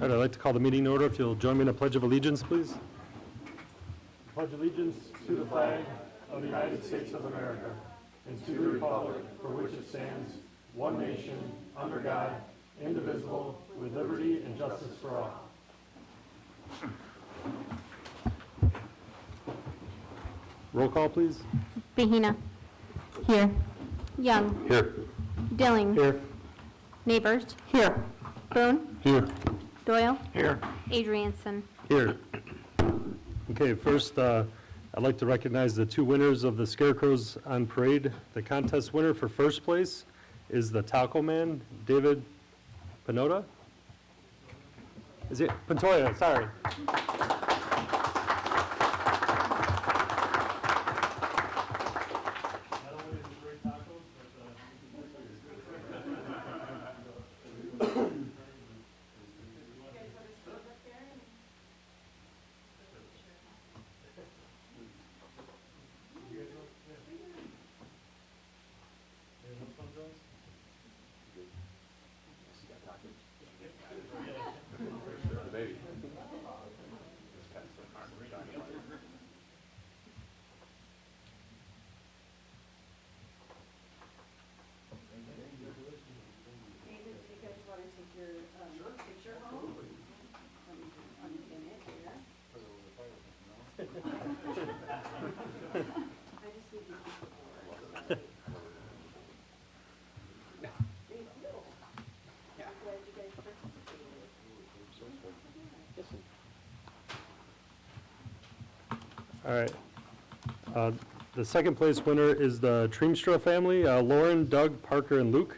All right, I'd like to call the meeting in order. If you'll join me in a pledge of allegiance, please. Pledge allegiance to the flag of the United States of America and to the republic for which it stands, one nation, under God, indivisible, with liberty and justice for all. Roll call, please. Bahina. Here. Young. Here. Dilling. Here. Neighbors. Here. Boone. Here. Doyle. Here. Adrianson. Here. Okay, first, I'd like to recognize the two winners of the Scarecrows on Parade. The contest winner for first place is the Taco Man, David Pinota? Is it Pantoya? Sorry. All right. The second place winner is the Treemstra family, Lauren, Doug, Parker, and Luke.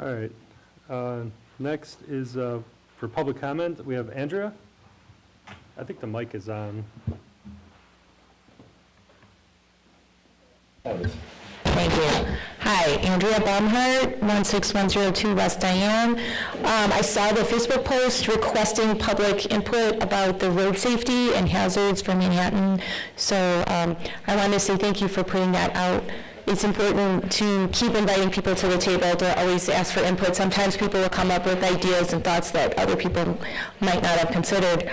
All right. Next is for public comment. We have Andrea. I think the mic is on. Thank you. Hi, Andrea Baumhart, 16102 West Diane. I saw the Facebook post requesting public input about the road safety and hazards for Manhattan. So I want to say thank you for putting that out. It's important to keep inviting people to the table, to always ask for input. Sometimes people will come up with ideas and thoughts that other people might not have considered.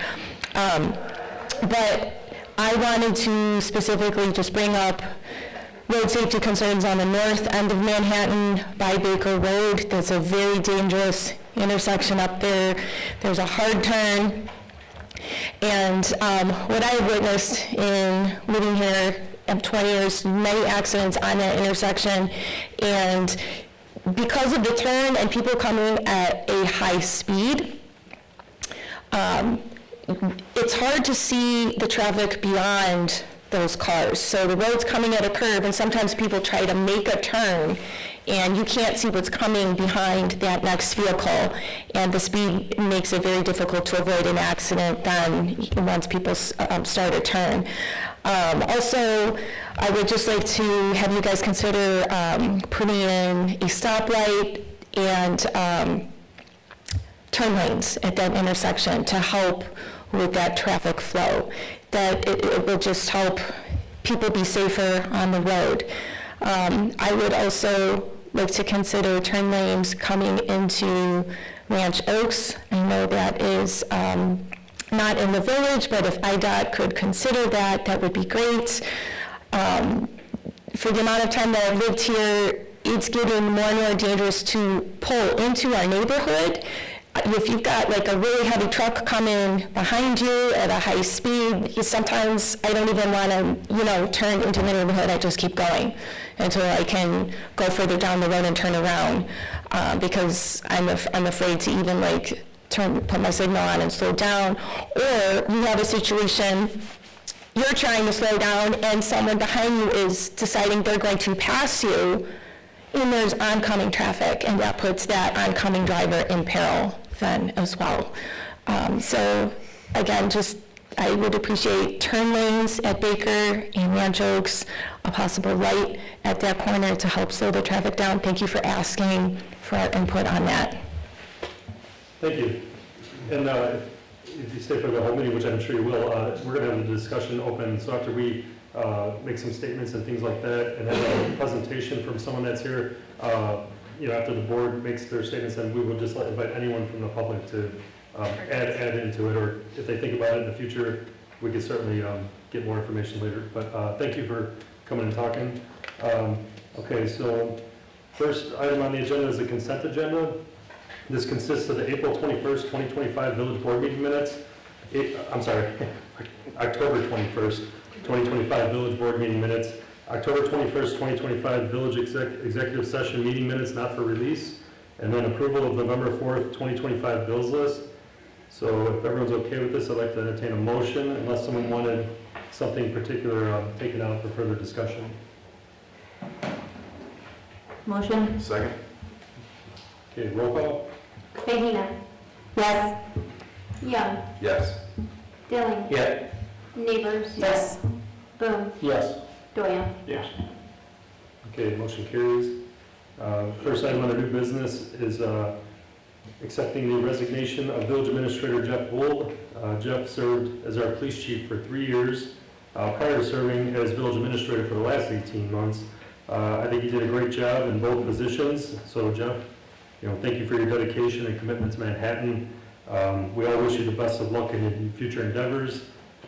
But I wanted to specifically just bring up road safety concerns on the north end of Manhattan by Baker Road. That's a very dangerous intersection up there. There's a hard turn. And what I have witnessed in living here in 20 years, many accidents on that intersection. And because of the turn and people coming at a high speed, it's hard to see the traffic beyond those cars. So the road's coming at a curve, and sometimes people try to make a turn, and you can't see what's coming behind that next vehicle, and the speed makes it very difficult to avoid an accident then once people start a turn. Also, I would just like to have you guys consider putting in a stoplight and turn lanes at that intersection to help with that traffic flow. That it will just help people be safer on the road. I would also like to consider turn lanes coming into Ranch Oaks. I know that is not in the village, but if IDOT could consider that, that would be great. For the amount of time that I've lived here, it's getting more and more dangerous to pull into our neighborhood. If you've got like a really heavy truck coming behind you at a high speed, sometimes I don't even want to, turn into the neighborhood. I just keep going until I can go further down the road and turn around because I'm afraid to even put my signal on and slow down. Or you have a situation, you're trying to slow down and someone behind you is deciding they're going to pass you, and there's oncoming traffic, and that puts that oncoming driver in peril then as well. So again, I would appreciate turn lanes at Baker and Ranch Oaks, a possible light at that corner to help slow the traffic down. Thank you for asking for our input on that. Thank you. And if you stay for the whole meeting, which I'm sure you will, we're going to have the discussion open. So after we make some statements and things like that, and have a presentation from someone that's here, after the board makes their statements, then we will just invite anyone from the public to add into it, or if they think about it in the future, we could certainly get more information later. But thank you for coming and talking. Okay, so first item on the agenda is the consent agenda. This consists of the April 21st, 2025 Village Board Meeting minutes. October 21st, 2025 Village Board Meeting minutes. October 21st, 2025 Village Executive Session Meeting minutes not for release. And then approval of November 4th, 2025 bills list. So if everyone's okay with this, I'd like to entertain a motion, unless someone wanted something particular taken out for further discussion. Motion. Second? Okay, roll call. Fahina. Yes. Young. Yes. Dilling. Yeah. Neighbors. Yes. Boone. Yes. Doyle. Yes. Okay, motion carries. First item under new business is accepting the resignation of Village Administrator Jeff Wold. Jeff served as our police chief for 3 years, prior to serving as Village Administrator for the last 18 months. I think he did a great job in both positions. So Jeff, thank you for your dedication and commitment to Manhattan. We all wish you the best of luck in your future endeavors.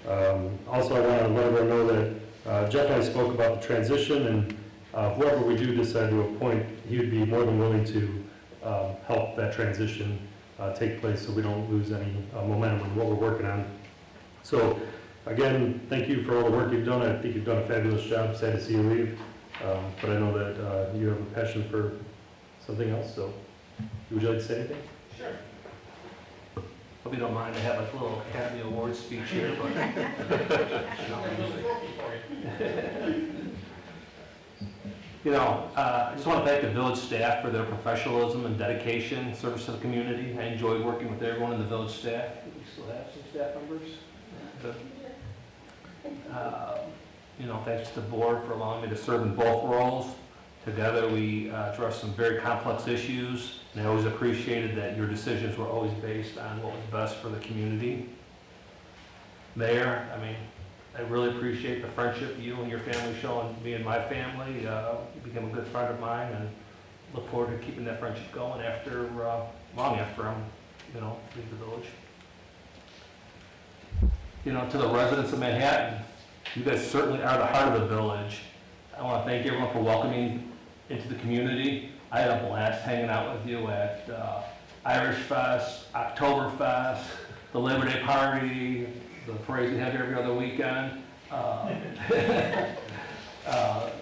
Also, I want to let everyone know that Jeff and I spoke about the transition, and whoever we do decide to appoint, he would be more than willing to help that transition take place so we don't lose any momentum in what we're working on. So again, thank you for all the work you've done. I think you've done a fabulous job. Sad to see you leave, but I know that you have a passion for something else. So would you like to say anything? Sure. Hope you don't mind, I have like a little Academy Award speech here, but. I just want to thank the village staff for their professionalism and dedication, service to the community. I enjoyed working with everyone in the village staff. We still have some staff members. Thanks to the board for allowing me to serve in both roles. Together, we addressed some very complex issues, and I always appreciated that your decisions were always based on what was best for the community. Mayor, I really appreciate the friendship you and your family show and me and my family. You became a good friend of mine, and look forward to keeping that friendship going after long after I'm, leave the village. To the residents of Manhattan, you guys certainly are the heart of the village. I want to thank everyone for welcoming into the community. I had a blast hanging out with you at Irish Fest, Oktoberfest, the Labor Day party, the parades we have every other weekend,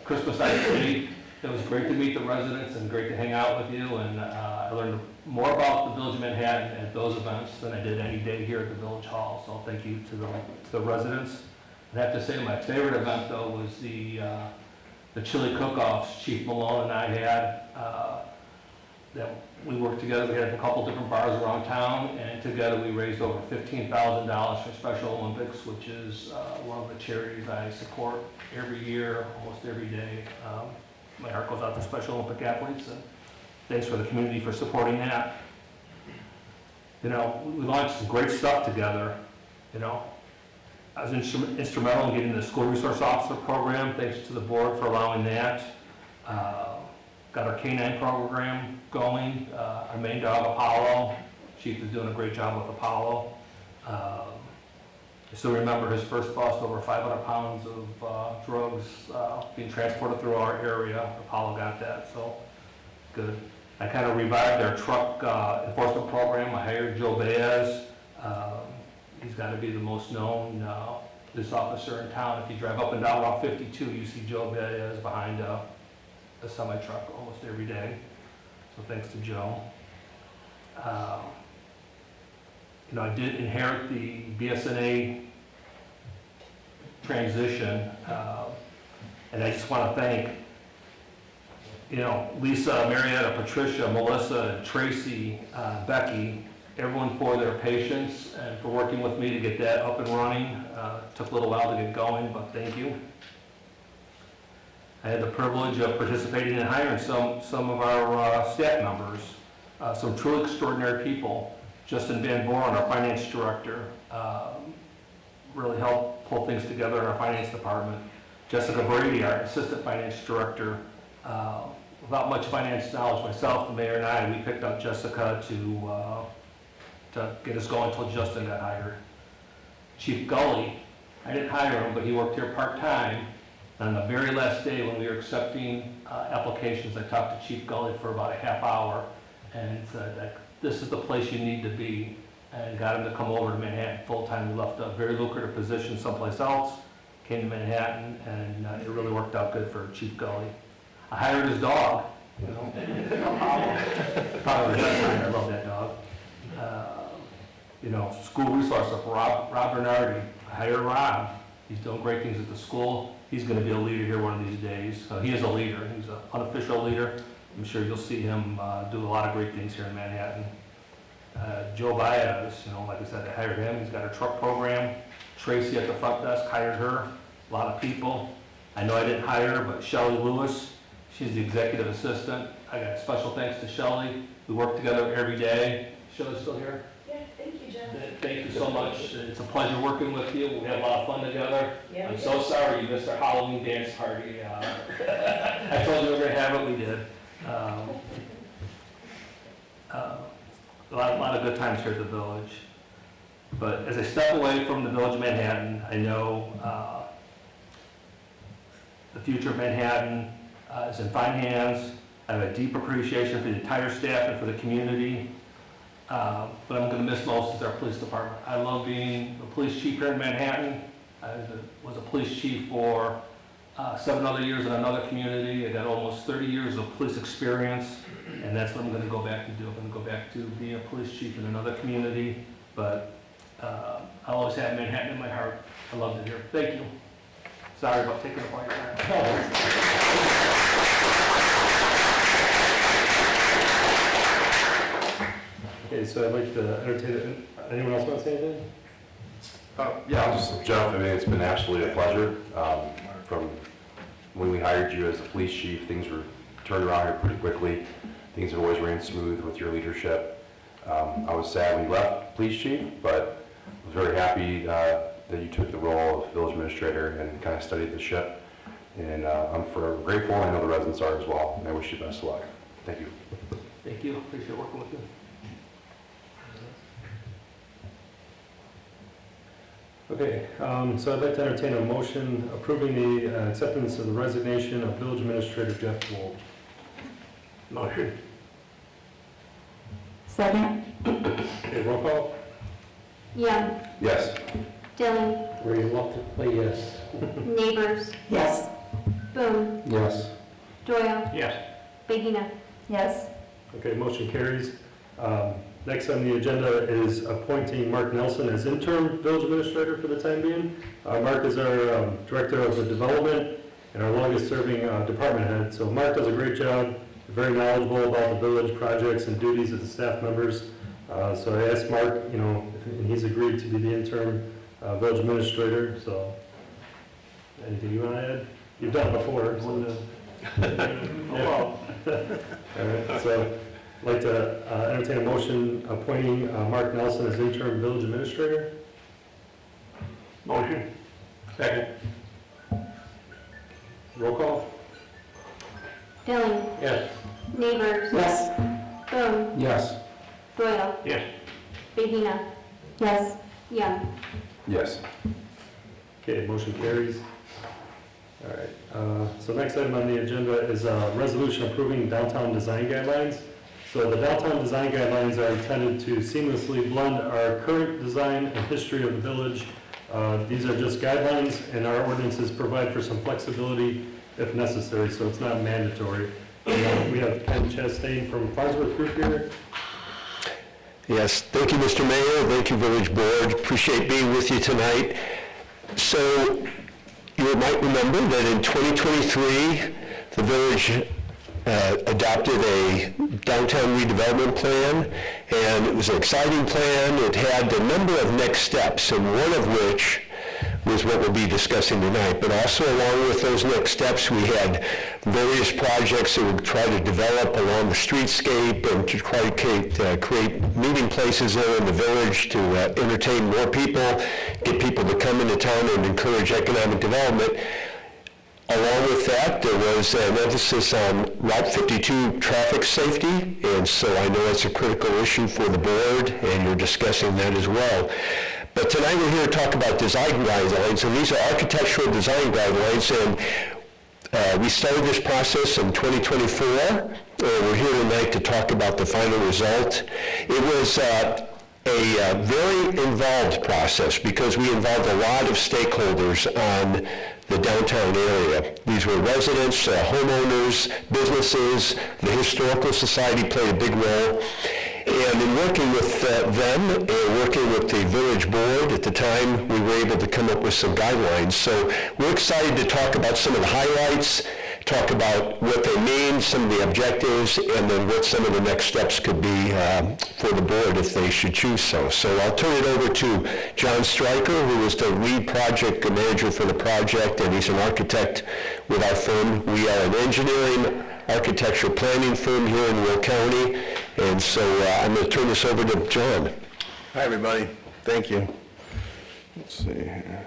Christmas Ice Cream. It was great to meet the residents and great to hang out with you, and I learned more about the Village of Manhattan at those events than I did any day here at the Village Hall, so thank you to the residents. I have to say my favorite event though was the chili cook-offs Chief Malone and I had. That we worked together. We had a couple different bars around town, and together we raised over $15,000 for Special Olympics, which is one of the charities I support every year, almost every day. My heart goes out to Special Olympic athletes, and thanks for the community for supporting that. You know, we launched some great stuff together, you know. I was instrumental in getting the school resource officer program, thanks to the board for allowing that. Got our canine program going, our main dog Apollo. Chief is doing a great job with Apollo. I still remember his first bust, over 500 pounds of drugs being transported through our area. Apollo got that, so good. I kind of revived our truck enforcement program. I hired Joe Baez. He's got to be the most known police officer in town. If you drive up and down Route 52, you see Joe Baez behind a semi-truck almost every day. So thanks to Joe. You know, I did inherit the BSNA transition, and I just want to thank, you know, Lisa, Marietta, Patricia, Melissa, Tracy, Becky, everyone for their patience and for working with me to get that up and running. Took a little while to get going, but thank you. I had the privilege of participating in hiring some of our staff members, some truly extraordinary people. Justin Van Boren, our finance director, really helped pull things together in our finance department. Jessica Brady, our assistant finance director, without much finance knowledge myself, the mayor and I, we picked up Jessica to get us going until Justin got hired. Chief Gully, I didn't hire him, but he worked here part-time. On the very last day when we were accepting applications, I talked to Chief Gully for about a half hour and said, this is the place you need to be, and got him to come over to Manhattan full-time. We left a very lucrative position someplace else, came to Manhattan, and it really worked out good for Chief Gully. I hired his dog, you know. Probably the best hire. I love that dog. You know, school resource officer, Rob Bernardi. I hired Rob. He's doing great things at the school. He's going to be a leader here one of these days. He is a leader. He's an unofficial leader. I'm sure you'll see him do a lot of great things here in Manhattan. Joe Baez, you know, like I said, I hired him. He's got a truck program. Tracy at the front desk, hired her. A lot of people. I know I didn't hire her, but Shelley Lewis, she's the executive assistant. I got special thanks to Shelley. We work together every day. Shelley's still here? Yeah, thank you, Jeff. Thank you so much. It's a pleasure working with you. We had a lot of fun together. Yeah, I'm so sorry you missed our Halloween dance party. I told you we were going to have it, we did. A lot of good times here at the village. But as I step away from the village of Manhattan, I know the future of Manhattan is in fine hands. I have a deep appreciation for the entire staff and for the community. But I'm going to miss most is our police department. I love being a police chief here in Manhattan. I was a police chief for 7 other years in another community. I got almost 30 years of police experience, and that's what I'm going to go back to do. I'm going to go back to being a police chief in another community, but I always have Manhattan in my heart. I loved it here. Thank you. Sorry about taking up all your time. Okay, so I'd like to entertain, anyone else want to say anything? Jeff, I mean, it's been absolutely a pleasure. From when we hired you as the police chief, things were turned around here pretty quickly. Things have always ran smooth with your leadership. I was sad when you left police chief, but I was very happy that you took the role of village administrator and kind of studied the ship. And I'm forever grateful, and I know the residents are as well, and I wish you best of luck. Thank you. Thank you. Appreciate working with you. Okay, so I'd like to entertain a motion approving the acceptance of the resignation of village administrator Jeff Wold. Motion. Second. Okay, roll call. Young. Yes. Dilling. Reluctantly, yes. Neighbors. Yes. Boone. Yes. Doyle. Yes. Behina. Yes. Okay, motion carries. Next on the agenda is appointing Mark Nelson as interim village administrator for the time being. Mark is our director of the development and our longest serving department head. So Mark does a great job, very knowledgeable about the village projects and duties of the staff members. So I asked Mark, you know, and he's agreed to be the interim village administrator. So anything you want to add? You've done it before. So. Yeah. All right, so I'd like to entertain a motion appointing Mark Nelson as interim village administrator. Motion. Second. Roll call? Dilling, Yes. Neighbors. Yes. Boom, Yes. Doyle, Yes. Regina, Yes. Young. Yes. Okay, motion carries. All right, so next item on the agenda is a resolution approving downtown design guidelines. So the downtown design guidelines are intended to seamlessly blend our current design and history of the village. These are just guidelines, and our ordinances provide for some flexibility if necessary, so it's not mandatory. We have Ken Chastain from Farnsworth Group here. Yes, thank you, Mr. Mayor, thank you, Village Board, appreciate being with you tonight. So, you might remember that in 2023, the village adopted a downtown redevelopment plan, and it was an exciting plan. It had a number of next steps, and one of which was what we'll be discussing tonight. But also along with those next steps, we had various projects that would try to develop along the streetscape and to try to create meeting places there in the village to entertain more people, get people to come into town and encourage economic development. Along with that, there was an emphasis on Route 52 traffic safety, and so I know it's a critical issue for the board, and you're discussing that as well. But tonight we're here to talk about design guidelines, and these are architectural design guidelines, and we started this process in 2024, and we're here tonight to talk about the final result. It was a very involved process because we involved a lot of stakeholders on the downtown area. These were residents, homeowners, businesses. The Historical Society played a big role. And in working with them and working with the village board at the time, we were able to come up with some guidelines. So we're excited to talk about some of the highlights, talk about what they mean, some of the objectives, and then what some of the next steps could be for the board if they should choose so. So I'll turn it over to John Stryker, who is the lead project manager for the project, and he's an architect with our firm. We are an engineering architecture planning firm here in Will County, and so I'm going to turn this over to John. Hi, everybody. Thank you. Let's see here.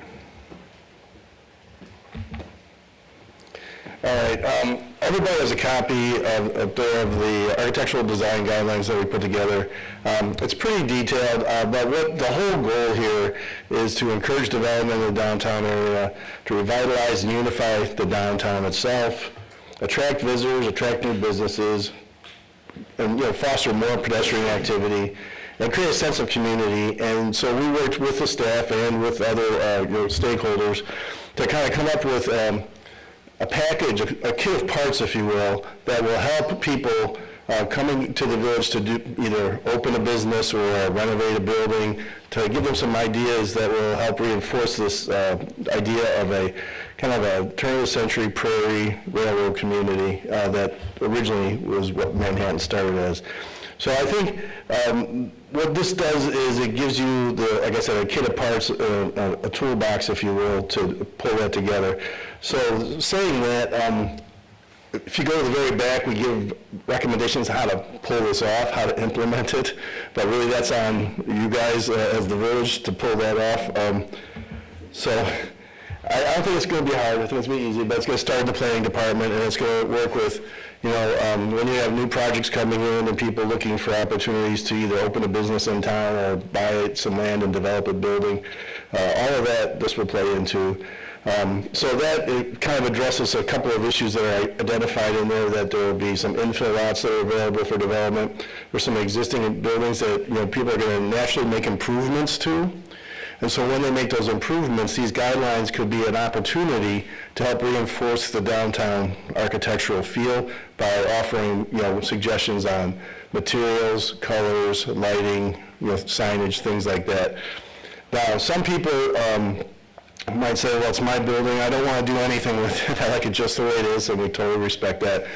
All right. Everybody has a copy of the architectural design guidelines that we put together. It's pretty detailed, but what the whole goal here is to encourage development in the downtown area, to revitalize and unify the downtown itself, attract visitors, attract new businesses, and foster more pedestrian activity, and create a sense of community. And so we worked with the staff and with other stakeholders to kind of come up with a package, a kit of parts, if you will, that will help people coming to the village to do either open a business or renovate a building, to give them some ideas that will help reinforce this idea of a kind of a turn-of-the-century prairie railroad community that originally was what Manhattan started as. So I think what this does is it gives you, like I said, a kit of parts, a toolbox, if you will, to pull that together. So saying that, if you go to the very back, we give recommendations how to pull this off, how to implement it, but really that's on you guys as the village to pull that off. So I don't think it's going to be hard. I think it's going to be easy, but it's going to start in the planning department, and it's going to work with, when you have new projects coming in and people looking for opportunities to either open a business in town or buy some land and develop a building. All of that this will play into. So that it kind of addresses a couple of issues that are identified in there, that there will be some infill lots that are available for development. There's some existing buildings that people are going to naturally make improvements to. And so when they make those improvements, these guidelines could be an opportunity to help reinforce the downtown architectural feel by offering, suggestions on materials, colors, lighting, signage, things like that. Now, some people might say, well, it's my building, I don't want to do anything with it, I like it just the way it is, and we totally respect that.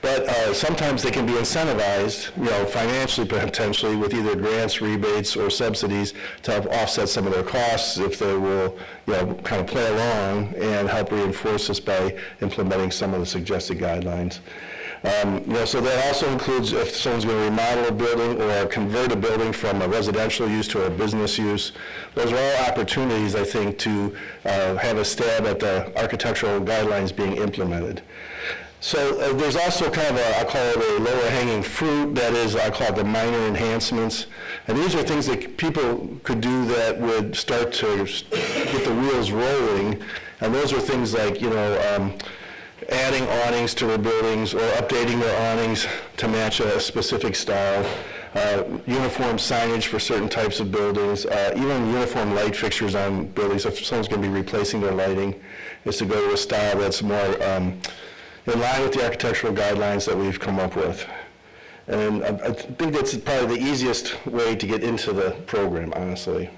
But sometimes they can be incentivized, financially potentially, with either grants, rebates, or subsidies to help offset some of their costs if they will, kind of play along and help reinforce this by implementing some of the suggested guidelines. So that also includes if someone's going to remodel a building or convert a building from a residential use to a business use. Those are all opportunities, I think, to have a stab at the architectural guidelines being implemented. So there's also kind of I call it a lower hanging fruit, that is, I call it the minor enhancements. And these are things that people could do that would start to get the wheels rolling. And those are things like, adding awnings to their buildings or updating their awnings to match a specific style, uniform signage for certain types of buildings, even uniform light fixtures on buildings. If someone's going to be replacing their lighting, is to go to a style that's more in line with the architectural guidelines that we've come up with. And I think that's probably the easiest way to get into the program, honestly.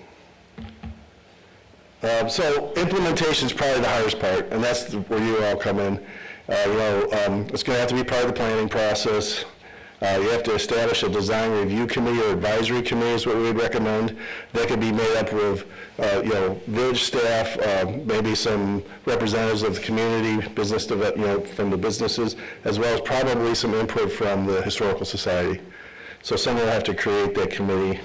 So implementation is probably the hardest part, and that's where you all come in. It's going to have to be part of the planning process. You have to establish a design review committee or advisory committee is what we would recommend. That could be made up of, village staff, maybe some representatives of the community, business, from the businesses, as well as probably some input from the Historical Society. So someone will have to create that committee.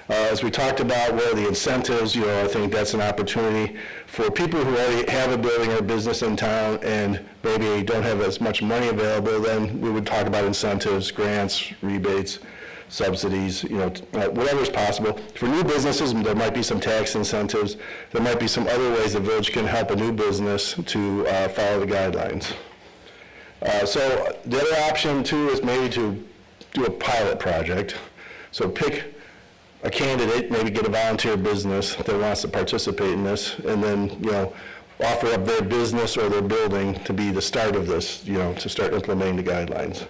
As we talked about, what are the incentives? I think that's an opportunity for people who already have a building or business in town and maybe don't have as much money available. Then we would talk about incentives, grants, rebates, subsidies, whatever is possible. For new businesses, there might be some tax incentives. There might be some other ways the village can help a new business to follow the guidelines. So the other option too is maybe to do a pilot project. So pick a candidate, maybe get a volunteer business that wants to participate in this, and then, offer up their business or their building to be the start of this, to start implementing the guidelines.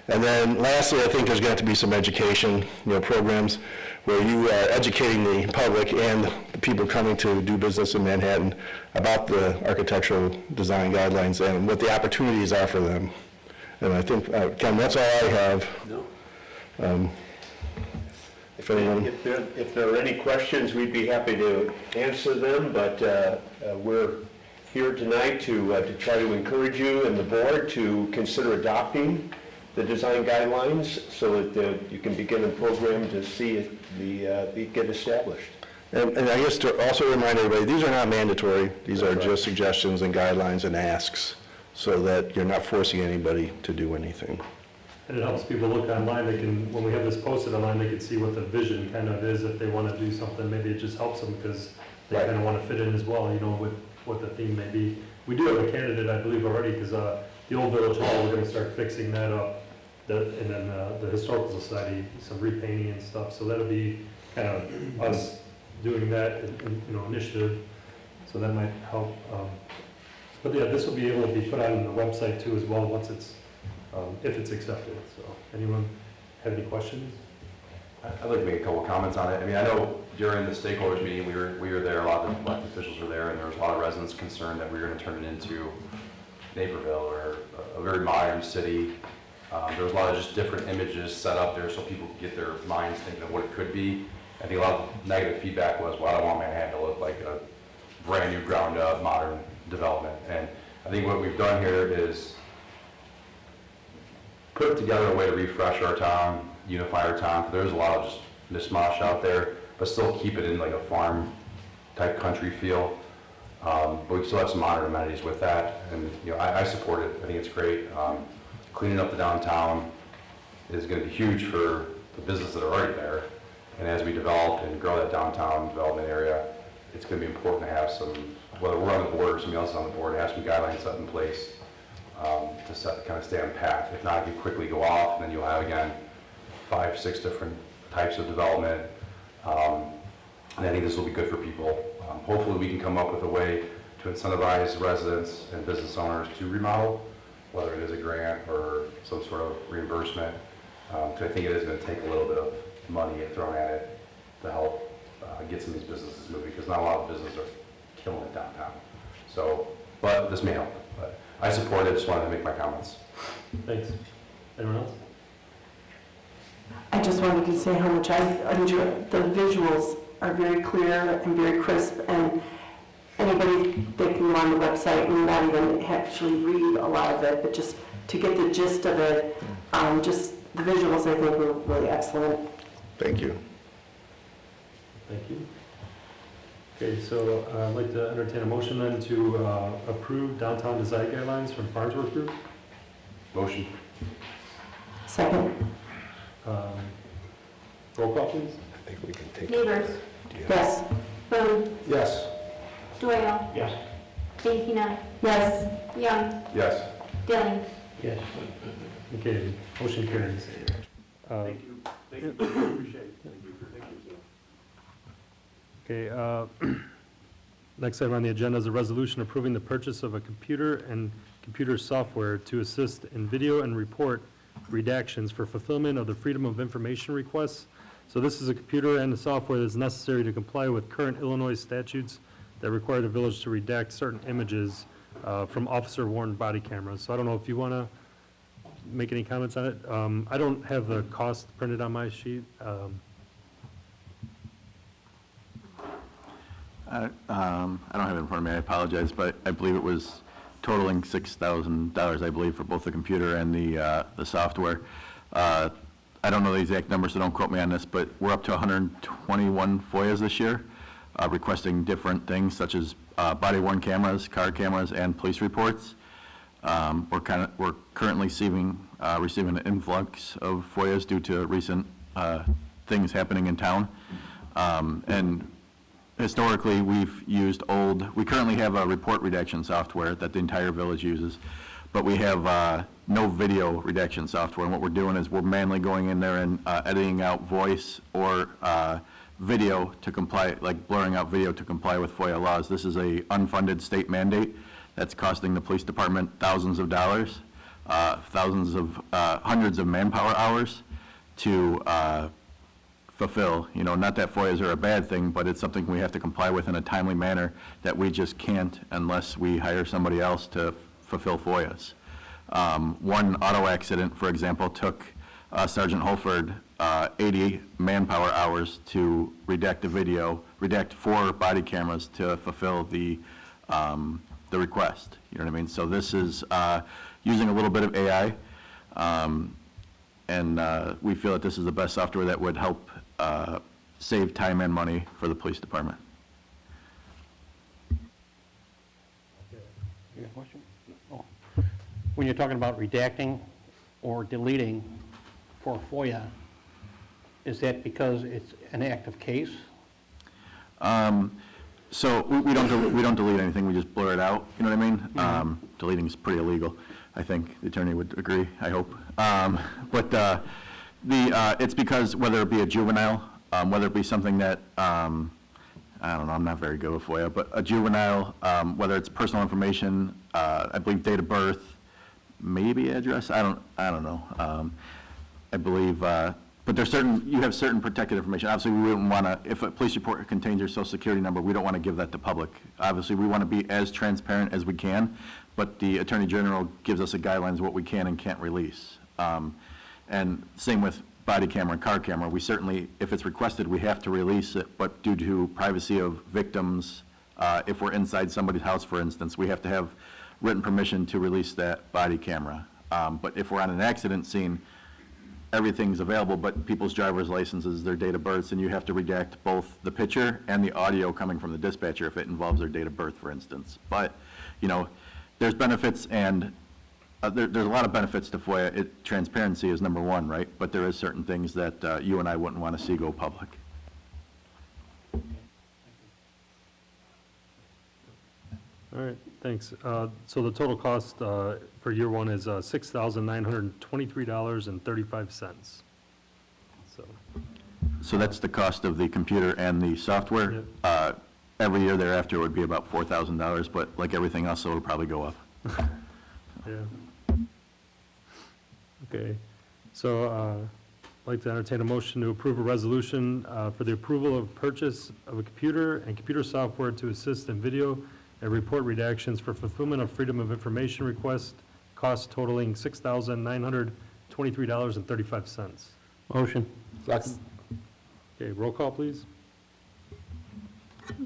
And then lastly, I think there's going to have to be some education, programs where you are educating the public and the people coming to do business in Manhattan about the architectural design guidelines and what the opportunities are for them. And I think, Ken, that's all I have. If anyone... If there are any questions, we'd be happy to answer them, but we're here tonight to try to encourage you and the board to consider adopting the design guidelines so that you can begin a program to see if they get established. And I guess to also remind everybody, these are not mandatory. These are just suggestions and guidelines and asks so that you're not forcing anybody to do anything. And it helps people look online. They can, when we have this posted online, they can see what the vision kind of is. If they want to do something, maybe it just helps them because they kind of want to fit in as well, with what the theme may be. We do have a candidate, I believe, already because the old Village Hall, we're going to start fixing that up. And then the Historical Society, some repainting and stuff. So that'll be kind of us doing that, initiative. So that might help. But yeah, this will be able to be put on the website too as well once it's, if it's accepted. So anyone have any questions? I'd like to make a couple of comments on it. I mean, I know during the stakeholders meeting, we were there, a lot of the elected officials were there, and there was a lot of residents concerned that we were going to turn it into Naperville or a very modern city. There was a lot of just different images set up there so people could get their minds thinking of what it could be. I think a lot of negative feedback was, well, I don't want Manhattan to look like a brand new ground up modern development. And I think what we've done here is put together a way to refresh our town, unify our town. There's a lot of just mishmash out there, but still keep it in like a farm type country feel. But we still have some modern amenities with that. And I support it. I think it's great. Cleaning up the downtown is going to be huge for the businesses that are already there. And as we develop and grow that downtown development area, it's going to be important to have some, whether we're on the board or somebody else is on the board, have some guidelines set in place to kind of stay on path. If not, you quickly go off, and then you'll have, again, 5, 6 different types of development. And I think this will be good for people. Hopefully we can come up with a way to incentivize residents and business owners to remodel, whether it is a grant or some sort of reimbursement. Because I think it is going to take a little bit of money thrown at it to help get some of these businesses moving, because not a lot of businesses are killing it downtown. So, but this may help. But I support it. Just wanted to make my comments. Thanks. Anyone else? I just wanted to say how much I enjoy. The visuals are very clear and very crisp, and anybody that can go on the website and not even actually read a lot of it, but just to get the gist of it. Just the visuals, I think, were really excellent. Thank you. Thank you. Okay, so I'd like to entertain a motion then to approve downtown design guidelines from Farnsworth Group. Motion. Second. Roll call, please. I think we can take. Neighbors, Yes. Boone, Yes. Doyle, Yes. Bangina, Yes. Young, Yes. Dilling. Yes. Okay, motion carries. Thank you. Thank you. Appreciate it. Thank you. Okay, next item on the agenda is a resolution approving the purchase of a computer and computer software to assist in video and report redactions for fulfillment of the Freedom of Information requests. So this is a computer and the software that's necessary to comply with current Illinois statutes that require the village to redact certain images from officer-worn body cameras. So I don't know if you want to make any comments on it. I don't have the cost printed on my sheet. I don't have it in front of me, I apologize, but I believe it was totaling $6,000, I believe, for both the computer and the software. I don't know the exact number, so don't quote me on this, but we're up to 121 FOIAs this year, requesting different things such as body-worn cameras, car cameras, and police reports. We're currently receiving an influx of FOIAs due to recent things happening in town. And historically, we currently have a report redaction software that the entire village uses, but we have no video redaction software. And what we're doing is we're manually going in there and editing out voice or video to comply, like blurring out video to comply with FOIA laws. This is a unfunded state mandate that's costing the police department thousands of dollars, hundreds of manpower hours to fulfill. You know, not that FOIAs are a bad thing, but it's something we have to comply with in a timely manner that we just can't unless we hire somebody else to fulfill FOIAs. One auto accident, for example, took Sergeant Holford 80 manpower hours to redact 4 body cameras to fulfill the request. You know what I mean? So this is using a little bit of AI, and we feel that this is the best software that would help save time and money for the police department. You got a question? Oh. When you're talking about redacting or deleting for FOIA, is that because it's an active case? So we don't delete anything, we just blur it out, you know what I mean? Deleting is pretty illegal, I think the attorney would agree, I hope. But it's because whether it be a juvenile, whether it be something that, I don't know, I'm not very good with FOIA, but a juvenile, whether it's personal information, I believe date of birth, maybe address, I don't know. I believe, but you have certain protected information. Obviously, we wouldn't want to, if a police report contains your social security number, we don't want to give that to public. Obviously, we want to be as transparent as we can, but the Attorney General gives us the guidelines what we can and can't release. And same with body camera and car camera. We certainly, if it's requested, we have to release it, but due to privacy of victims, if we're inside somebody's house, for instance, we have to have written permission to release that body camera. But if we're on an accident scene, everything's available, but people's driver's licenses, their date of births, and you have to redact both the picture and the audio coming from the dispatcher if it involves their date of birth, for instance. But, you know, there's benefits, and there's a lot of benefits to FOIA. Transparency is number one, right? But there is certain things that you and I wouldn't want to see go public. All right, thanks. So the total cost for year one is $6,923.35. So that's the cost of the computer and the software. Yep. Every year thereafter would be about $4,000, but like everything else, it'll probably go up. Yeah. Okay, so I'd like to entertain a motion to approve a resolution for the approval of purchase of a computer and computer software to assist in video and report redactions for fulfillment of Freedom of Information request, cost totaling $6,923.35. Motion. Second. Okay, roll call, please.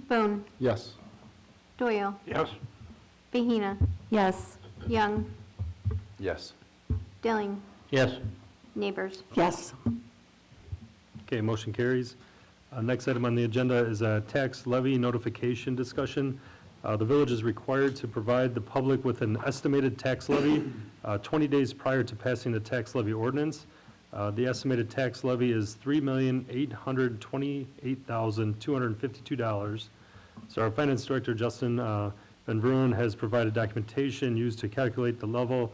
Boone, Yes. Doyle, Yes. Bangina, Yes. Young, Yes. Dilling, Yes. Neighbors. Yes. Okay, motion carries. Next item on the agenda is a tax levy notification discussion. The village is required to provide the public with an estimated tax levy 20 days prior to passing the tax levy ordinance. The estimated tax levy is $3,828,252. So our finance director, Justin Van Bruin, has provided documentation used to calculate the level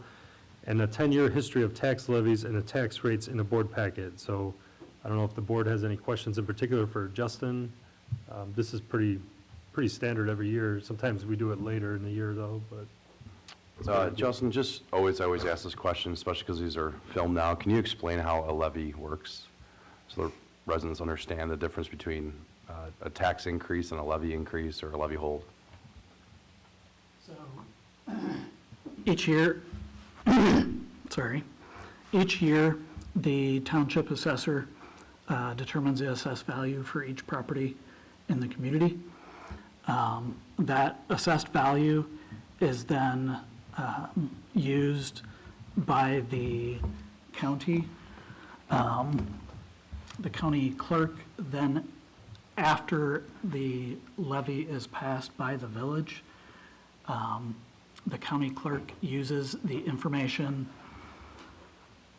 and a 10-year history of tax levies and the tax rates in the board packet. So I don't know if the board has any questions in particular for Justin. This is pretty standard every year. Sometimes we do it later in the year though, but. Justin, I always ask this question, especially because these are filmed now. Can you explain how a levy works? So the residents understand the difference between a tax increase and a levy increase or a levy hold? So, each year, each year, the township assessor determines the assessed value for each property in the community. That assessed value is then used by the county. The county clerk then, after the levy is passed by the village, the county clerk uses the information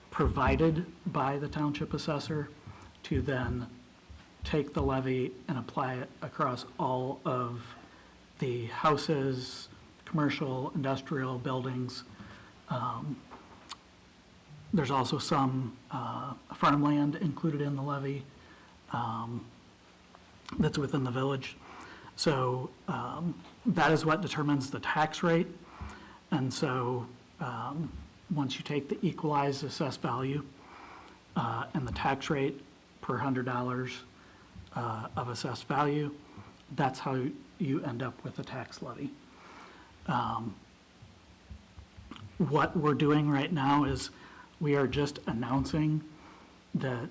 provided by the township assessor to then take the levy and apply it across all of the houses, commercial, industrial buildings. There's also some farmland included in the levy that's within the village. So that is what determines the tax rate. And so once you take the equalized assessed value and the tax rate per $100 of assessed value, that's how you end up with a tax levy. What we're doing right now is we are just announcing that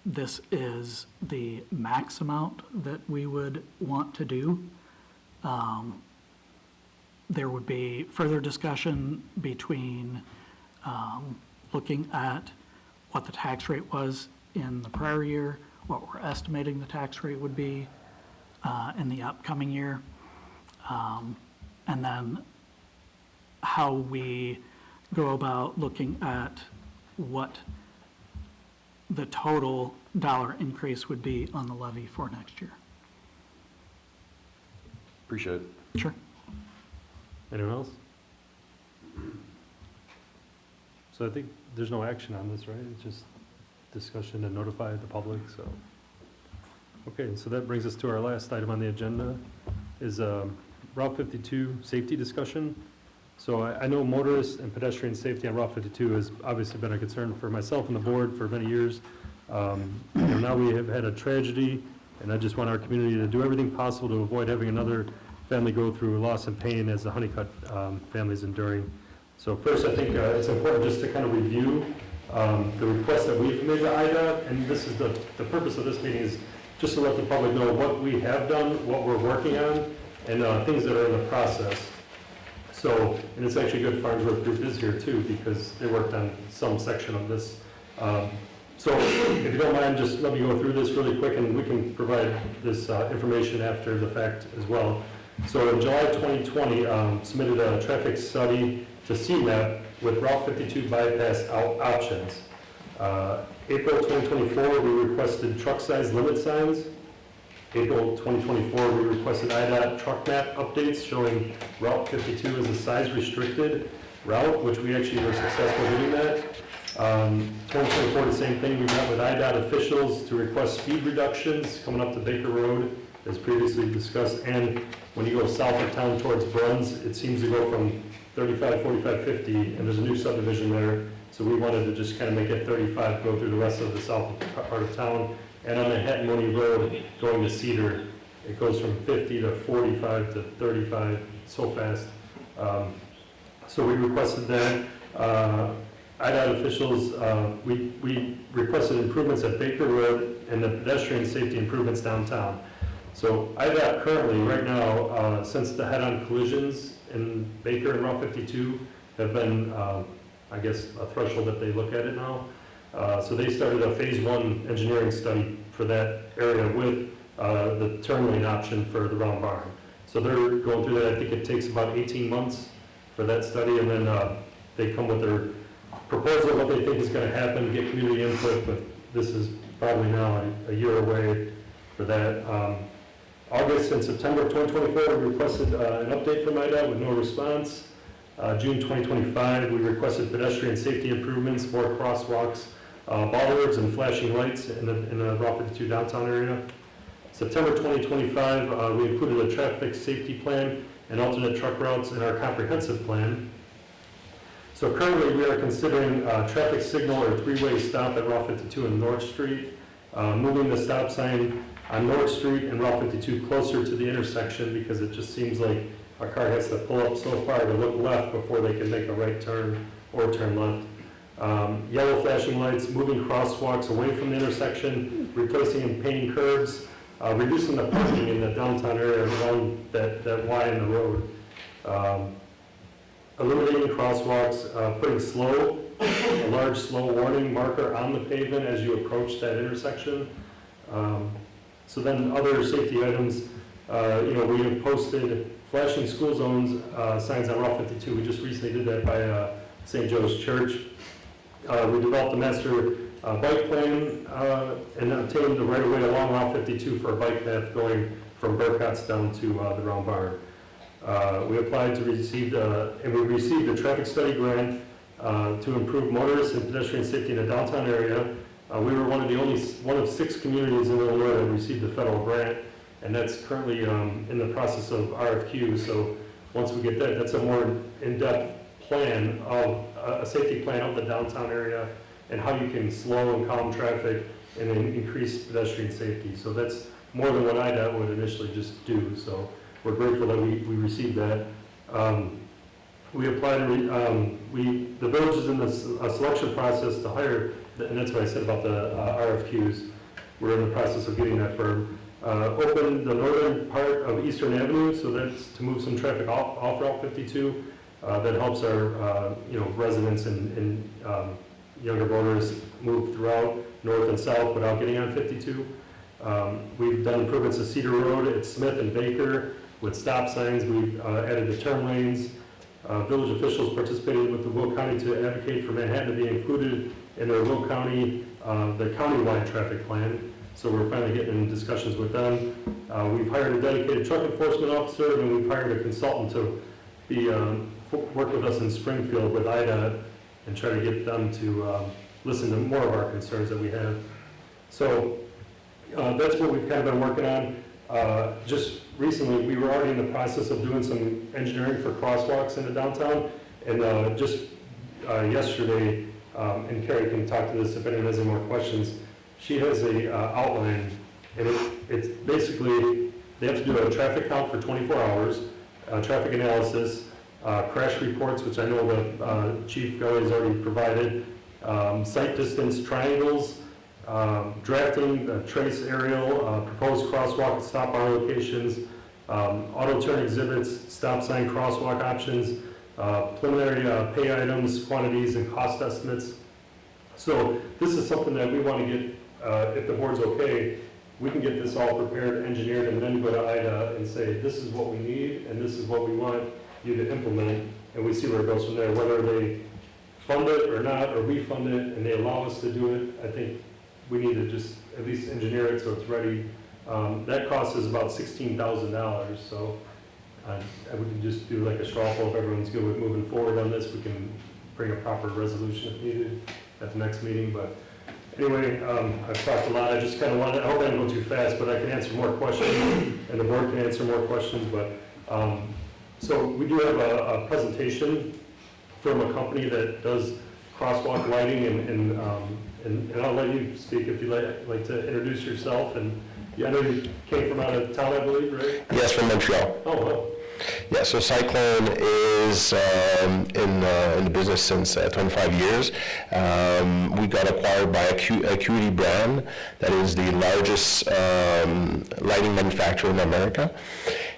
this is the max amount that we would want to do. There would be further discussion between looking at what the tax rate was in the prior year, what we're estimating the tax rate would be in the upcoming year, and then how we go about looking at what the total dollar increase would be on the levy for next year. Appreciate it. Sure. Anyone else? So I think there's no action on this, right? It's just discussion to notify the public, so. Okay, so that brings us to our last item on the agenda, is Route 52 safety discussion. So I know motorist and pedestrian safety on Route 52 has obviously been a concern for myself and the board for many years. Now we have had a tragedy, and I just want our community to do everything possible to avoid having another family go through loss and pain as the Honeycutt family is enduring. So first, I think it's important just to kind of review the request that we've made to IDOT, and this is the purpose of this meeting is just to let the public know what we have done, what we're working on, and things that are in the process. So, and it's actually good Farnsworth Group is here too, because they worked on some section of this. So if you don't mind, just let me go through this really quick, and we can provide this information after the fact as well. So in July 2020, submitted a traffic study to CMAP with Route 52 bypass options. April 2024, we requested truck size limit signs. April 2024, we requested IDOT truck map updates showing Route 52 as a size restricted route, which we actually were successful doing that. 2024, the same thing, we met with IDOT officials to request speed reductions coming up to Baker Road, as previously discussed, and when you go south of town towards Bruns, it seems to go from 35, 45, 50, and there's a new subdivision there, so we wanted to just kind of make it 35, go through the rest of the south part of town. And on Manhattan Mooney Road, going to Cedar, it goes from 50 to 45 to 35, so fast. So we requested that. IDOT officials, we requested improvements at Baker Road and the pedestrian safety improvements downtown. So IDOT currently, right now, since the head-on collisions in Baker and Route 52 have been I guess, a threshold that they look at it now. So they started a phase 1 engineering study for that area with the turn lane option for the round barn. So they're going through that. I think it takes about 18 months for that study, and then they come with their proposal, what they think is going to happen, get community input, but this is probably now a year away for that. August and September of 2024, we requested an update from IDOT with no response. June 2025, we requested pedestrian safety improvements, more crosswalks, bollards and flashing lights in the Route 52 downtown area. September 2025, we included a traffic safety plan and alternate truck routes in our comprehensive plan. So currently, we are considering traffic signal or three-way stop at Route 52 and North Street, moving the stop sign on North Street and Route 52 closer to the intersection because it just seems like a car has to pull up so far to look left before they can make a right turn or turn left. Yellow flashing lights, moving crosswalks away from the intersection, replacing and painting curbs, reducing the parking in the downtown area around that Y in the road. Eliminating crosswalks, putting slow, a large slow warning marker on the pavement as you approach that intersection. So then other safety items, we have posted flashing school zones signs on Route 52. We just recently did that by St. Joe's Church. We developed a master bike plan and obtained the right-of-way along Route 52 for a bike path going from Burcott's down to the Round Barn. We applied to receive, and we received a traffic study grant to improve motorist and pedestrian safety in the downtown area. We were one of 6 communities in Illinois that received the federal grant, and that's currently in the process of RFQ. So once we get that, that's a more in-depth plan of a safety plan of the downtown area and how you can slow and calm traffic and increase pedestrian safety. So that's more than what IDOT would initially just do. So we're grateful that we received that. We applied, the village is in a selection process to hire, and that's what I said about the RFQs. We're in the process of getting that firm. Open the northern part of Eastern Avenue, so that's to move some traffic off Route 52. That helps our residents and younger motorists move throughout north and south without getting on 52. We've done improvements to Cedar Road at Smith and Baker with stop signs. We've added the turn lanes. Village officials participated with the Will County to advocate for Manhattan to be included in their Will County, the countywide traffic plan. So we're finally getting in discussions with them. We've hired a dedicated truck enforcement officer, and we've hired a consultant to be work with us in Springfield with IDOT and try to get them to listen to more of our concerns that we have. So that's what we've kind of been working on. Just recently, we were already in the process of doing some engineering for crosswalks in the downtown, and just yesterday, and Carrie can talk to this if anyone has any more questions, she has a outline, and it's basically, they have to do a traffic count for 24 hours, traffic analysis, crash reports, which I know the Chief Gully has already provided, sight distance triangles, drafting, trace aerial, proposed crosswalk and stop bar locations, auto turn exhibits, stop sign crosswalk options, preliminary pay items, quantities, and cost estimates. So this is something that we want to get, if the board's okay, we can get this all prepared, engineered, and then go to IDA and say, this is what we need, and this is what we want you to implement, and we see where it goes from there. Whether they fund it or not, or we fund it, and they allow us to do it, I think we need to just at least engineer it so it's ready. That cost is about $16,000, so we can just do like a straw poll if everyone's good with moving forward on this. We can bring a proper resolution if needed at the next meeting, but anyway, I've talked a lot. I just kind of wanted, I hope I didn't go too fast, but I can answer more questions, and the board can answer more questions, but so we do have a presentation from a company that does crosswalk lighting, and I'll let you speak if you'd like to introduce yourself. And I know you came from out of town, I believe, right? Yes, from Montreal. Oh, well. Yeah, so Cyclone is in the business since 25 years. We got acquired by Acuity brand, that is the largest lighting manufacturer in America.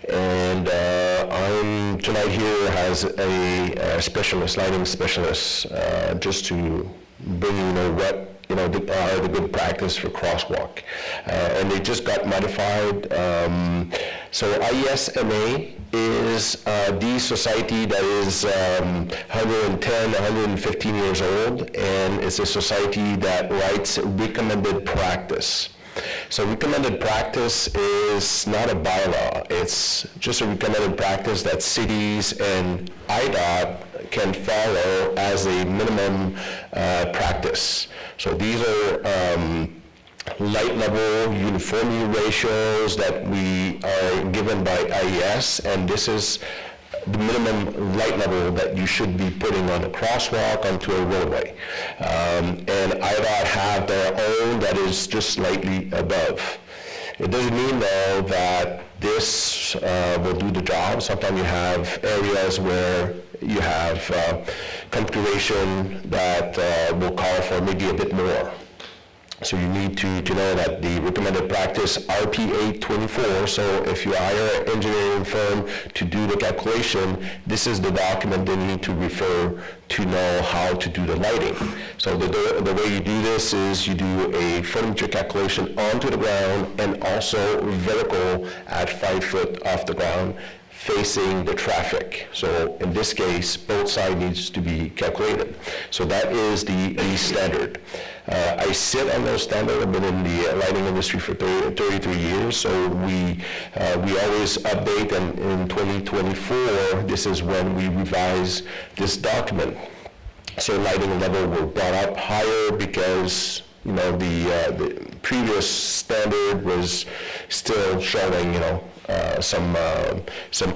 And I'm tonight here as a specialist, lighting specialist, just to bring what are the good practice for crosswalk. And they just got modified. So ISMA is the society that is 110, 115 years old, and it's a society that writes recommended practice. So recommended practice is not a bylaw. It's just a recommended practice that cities and IDOT can follow as a minimum practice. So these are light level uniformity ratios that we are given by IES, and this is the minimum light level that you should be putting on a crosswalk onto a roadway. And IDOT have their own that is just slightly above. It doesn't mean though that this will do the job. Sometimes you have areas where you have configuration that will call for maybe a bit more. So you need to know that the recommended practice RP 824, so if you hire an engineering firm to do the calculation, this is the document they need to refer to know how to do the lighting. So the way you do this is you do a furniture calculation onto the ground and also vertical at 5 foot off the ground, facing the traffic. So in this case, both sides needs to be calculated. So that is the standard. I sit on those standards. I've been in the lighting industry for 33 years, so we always update, and in 2024, this is when we revise this document. So lighting level were brought up higher because the previous standard was still showing some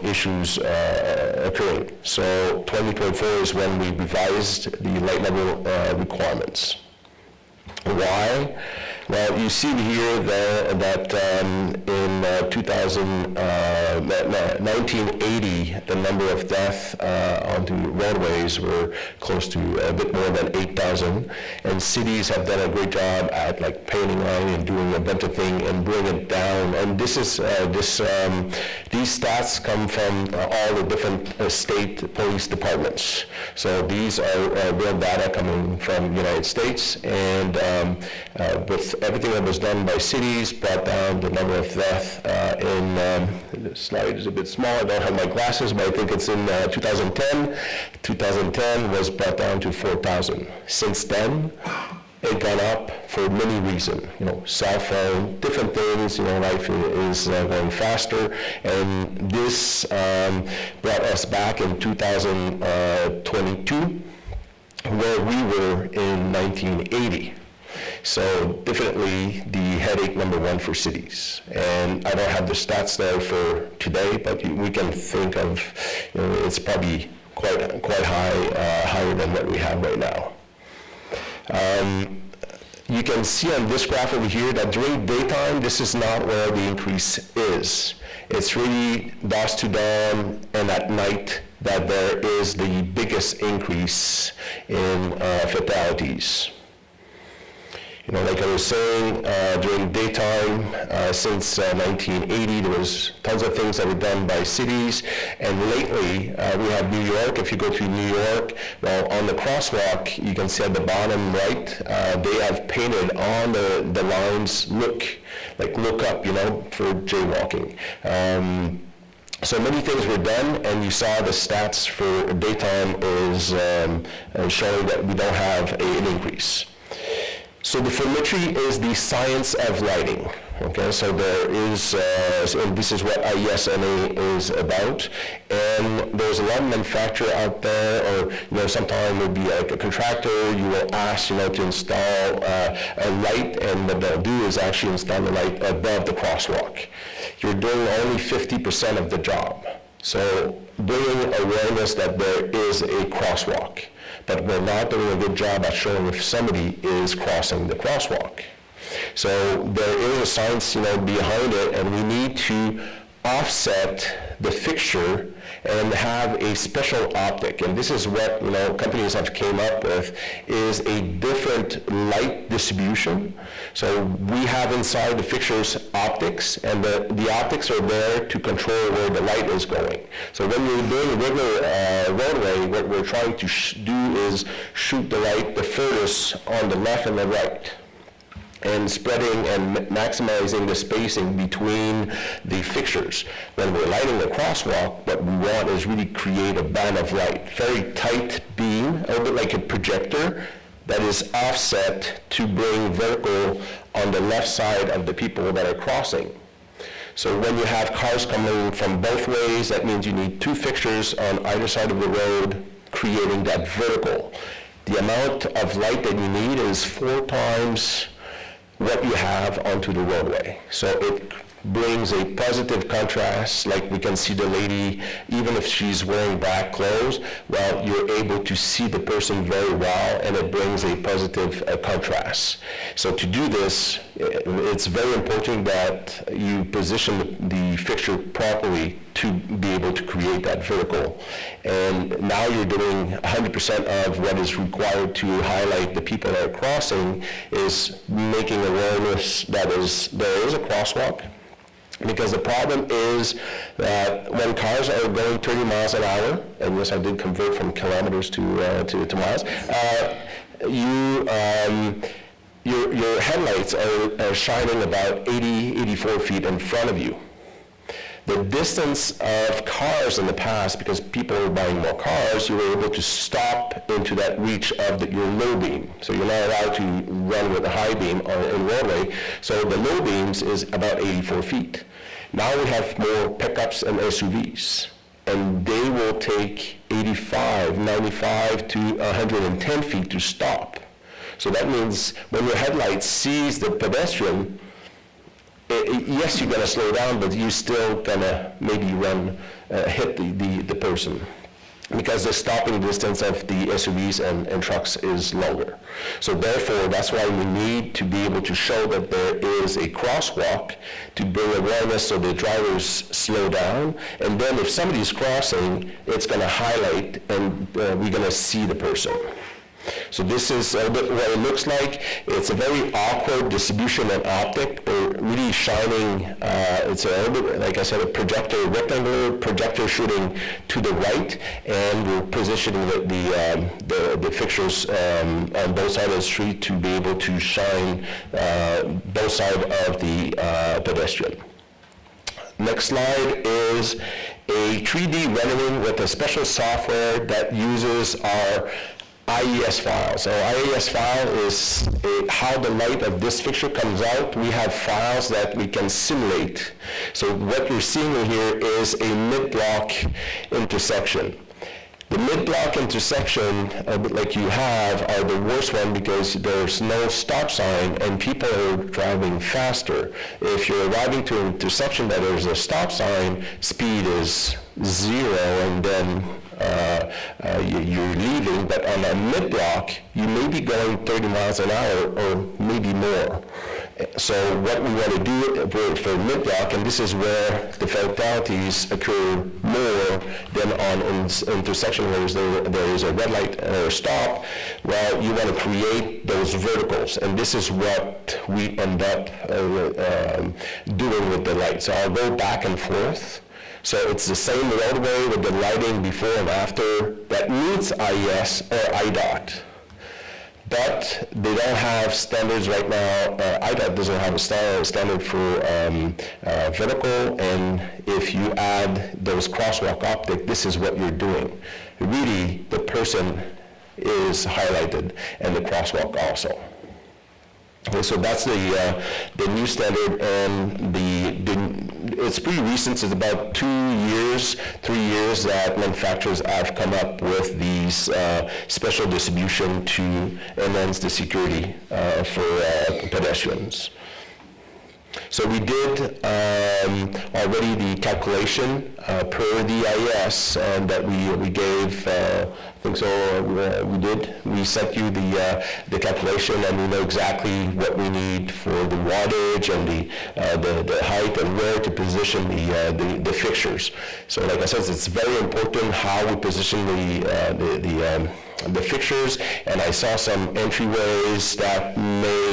issues occurring. So 2024 is when we revised the light level requirements. Why? Well, you see here that in 1980, the number of deaths onto roadways were close to a bit more than 8,000, and cities have done a great job at painting line and doing a bunch of things and bring it down. And this is these stats come from all the different state police departments. So these are real data coming from the United States, and with everything that was done by cities brought down the number of deaths the slide is a bit small, I don't have my glasses, but I think it's in 2010. 2010 was brought down to 4,000. Since then, it got up for many reasons, cell phone, different things, life is going faster, and this brought us back in 2022, where we were in 1980. So definitely the headache number one for cities. And I don't have the stats there for today, but we can think of, it's probably quite higher than what we have right now. You can see on this graph over here that during daytime, this is not where the increase is. It's really dusk to dawn and at night that there is the biggest increase in fatalities. Like I was saying, during daytime, since 1980, there was tons of things that were done by cities, and lately we have New York. If you go to New York, well, on the crosswalk, you can see at the bottom right, they have painted on the lines, look up, for jaywalking. So many things were done, and you saw the stats for daytime is showing that we don't have an increase. So the photometry is the science of lighting. Okay, so there is, and this is what IESMA is about, and there's a lot of manufacturer out there, or sometimes it would be like a contractor. You will ask, to install a light, and what they'll do is actually install the light above the crosswalk. You're doing only 50% of the job. So bringing awareness that there is a crosswalk, but we're not doing a good job at showing if somebody is crossing the crosswalk. So there is a science, behind it, and we need to offset the fixture and have a special optic. And this is what, companies have came up with, is a different light distribution. So we have inside the fixtures optics, and the optics are there to control where the light is going. So when you're doing a regular roadway, what we're trying to do is shoot the light the furthest on the left and the right, and spreading and maximizing the spacing between the fixtures. When we're lighting the crosswalk, what we want is really create a band of light, very tight beam, a little bit like a projector, that is offset to bring vertical on the left side of the people that are crossing. So when you have cars coming from both ways, that means you need two fixtures on either side of the road, creating that vertical. The amount of light that you need is 4 times what you have onto the roadway. So it brings a positive contrast, like we can see the lady, even if she's wearing black clothes, well, you're able to see the person very well, and it brings a positive contrast. So to do this, it's very important that you position the fixture properly to be able to create that vertical. And now you're doing 100% of what is required to highlight the people that are crossing, is making awareness that there is a crosswalk. Because the problem is that when cars are going 30 miles an hour, and yes, I did convert from kilometers to miles, your headlights are shining about 84 feet in front of you. The distance of cars in the past, because people were buying more cars, you were able to stop into that reach of your low beam. So you're not allowed to run with a high beam in roadway. So the low beams is about 84 feet. Now we have more pickups and SUVs, and they will take 85, 95 to 110 feet to stop. So that means when your headlight sees the pedestrian, yes, you're going to slow down, but you're still going to maybe hit the person, because the stopping distance of the SUVs and trucks is longer. So therefore, that's why we need to be able to show that there is a crosswalk to bring awareness so the drivers slow down. And then if somebody's crossing, it's going to highlight, and we're going to see the person. So this is a bit what it looks like. It's a very awkward distribution and optic. We're really shining, it's a little bit, like I said, a projector, rectangular projector shooting to the right, and we're positioning the fixtures on both sides of the street to be able to shine both sides of the pedestrian. Next slide is a 3D rendering with a special software that uses our IES file. So IES file is how the light of this fixture comes out. We have files that we can simulate. So what you're seeing here is a mid-block intersection. The mid-block intersection, like you have, are the worst one because there's no stop sign and people are driving faster. If you're arriving to an intersection that there's a stop sign, speed is 0, and then you're leaving. But on a mid-block, you may be going 30 miles an hour or maybe more. So what we want to do for mid-block, and this is where the fatalities occur more than on intersection where there is a red light or a stop, well, you want to create those verticals, and this is what we end up doing with the light. So I'll go back and forth. So it's the same roadway with the lighting before and after that meets IES or IDOT. But they don't have standards right now. IDOT doesn't have a standard for vertical, and if you add those crosswalk optic, this is what you're doing. Really, the person is highlighted, and the crosswalk also. Okay, so that's the new standard, and it's pretty recent. It's about 3 years that manufacturers have come up with these special distribution to enhance the security for pedestrians. So we did already the calculation per the IS that we gave, I think so, we did. We sent you the calculation, and we know exactly what we need for the wattage and the height and where to position the fixtures. So like I said, it's very important how we position the fixtures, and I saw some entryways that may,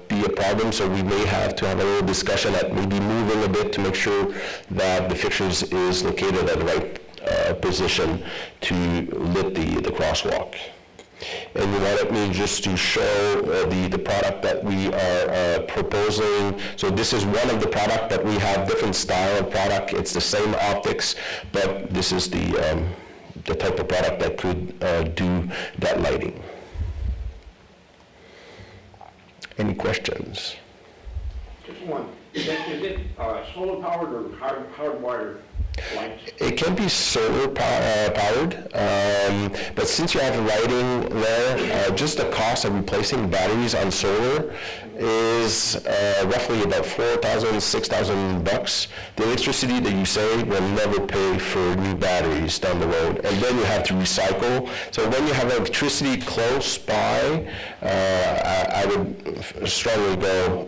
be a problem, so we may have to have a little discussion at maybe moving a bit to make sure that the fixtures is located at the right position to lit the crosswalk. And you wanted me just to show the product that we are proposing. So this is one of the product that we have different style of product. It's the same optics, but this is the type of product that could do that lighting. Any questions? Just one. Is it solar powered or hardwired lights? It can be solar powered, but since you have lighting there, just the cost of replacing batteries on solar is roughly about $4,000, $6,000. The electricity that you save will never pay for new batteries down the road, and then you have to recycle. So when you have electricity close by, I would strongly go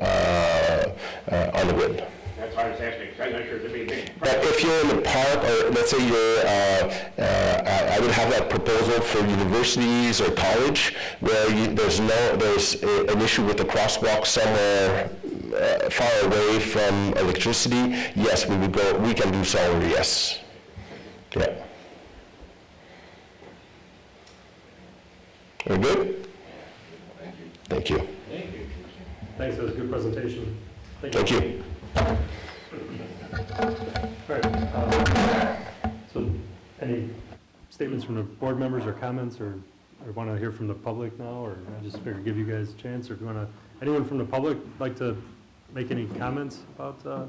on the grid. That's why I was asking, because I'm not sure there'd be a big. But if you're in the park, or let's say you're, I would have that proposal for universities or college where there's an issue with the crosswalk somewhere far away from electricity. Yes, we can do solar, yes. Yeah. We're good? Thank you. Thanks, that was a good presentation. Thank you. All right, so any statements from the board members or comments, or want to hear from the public now, or I just figured give you guys a chance, or if you want to, anyone from the public like to make any comments about the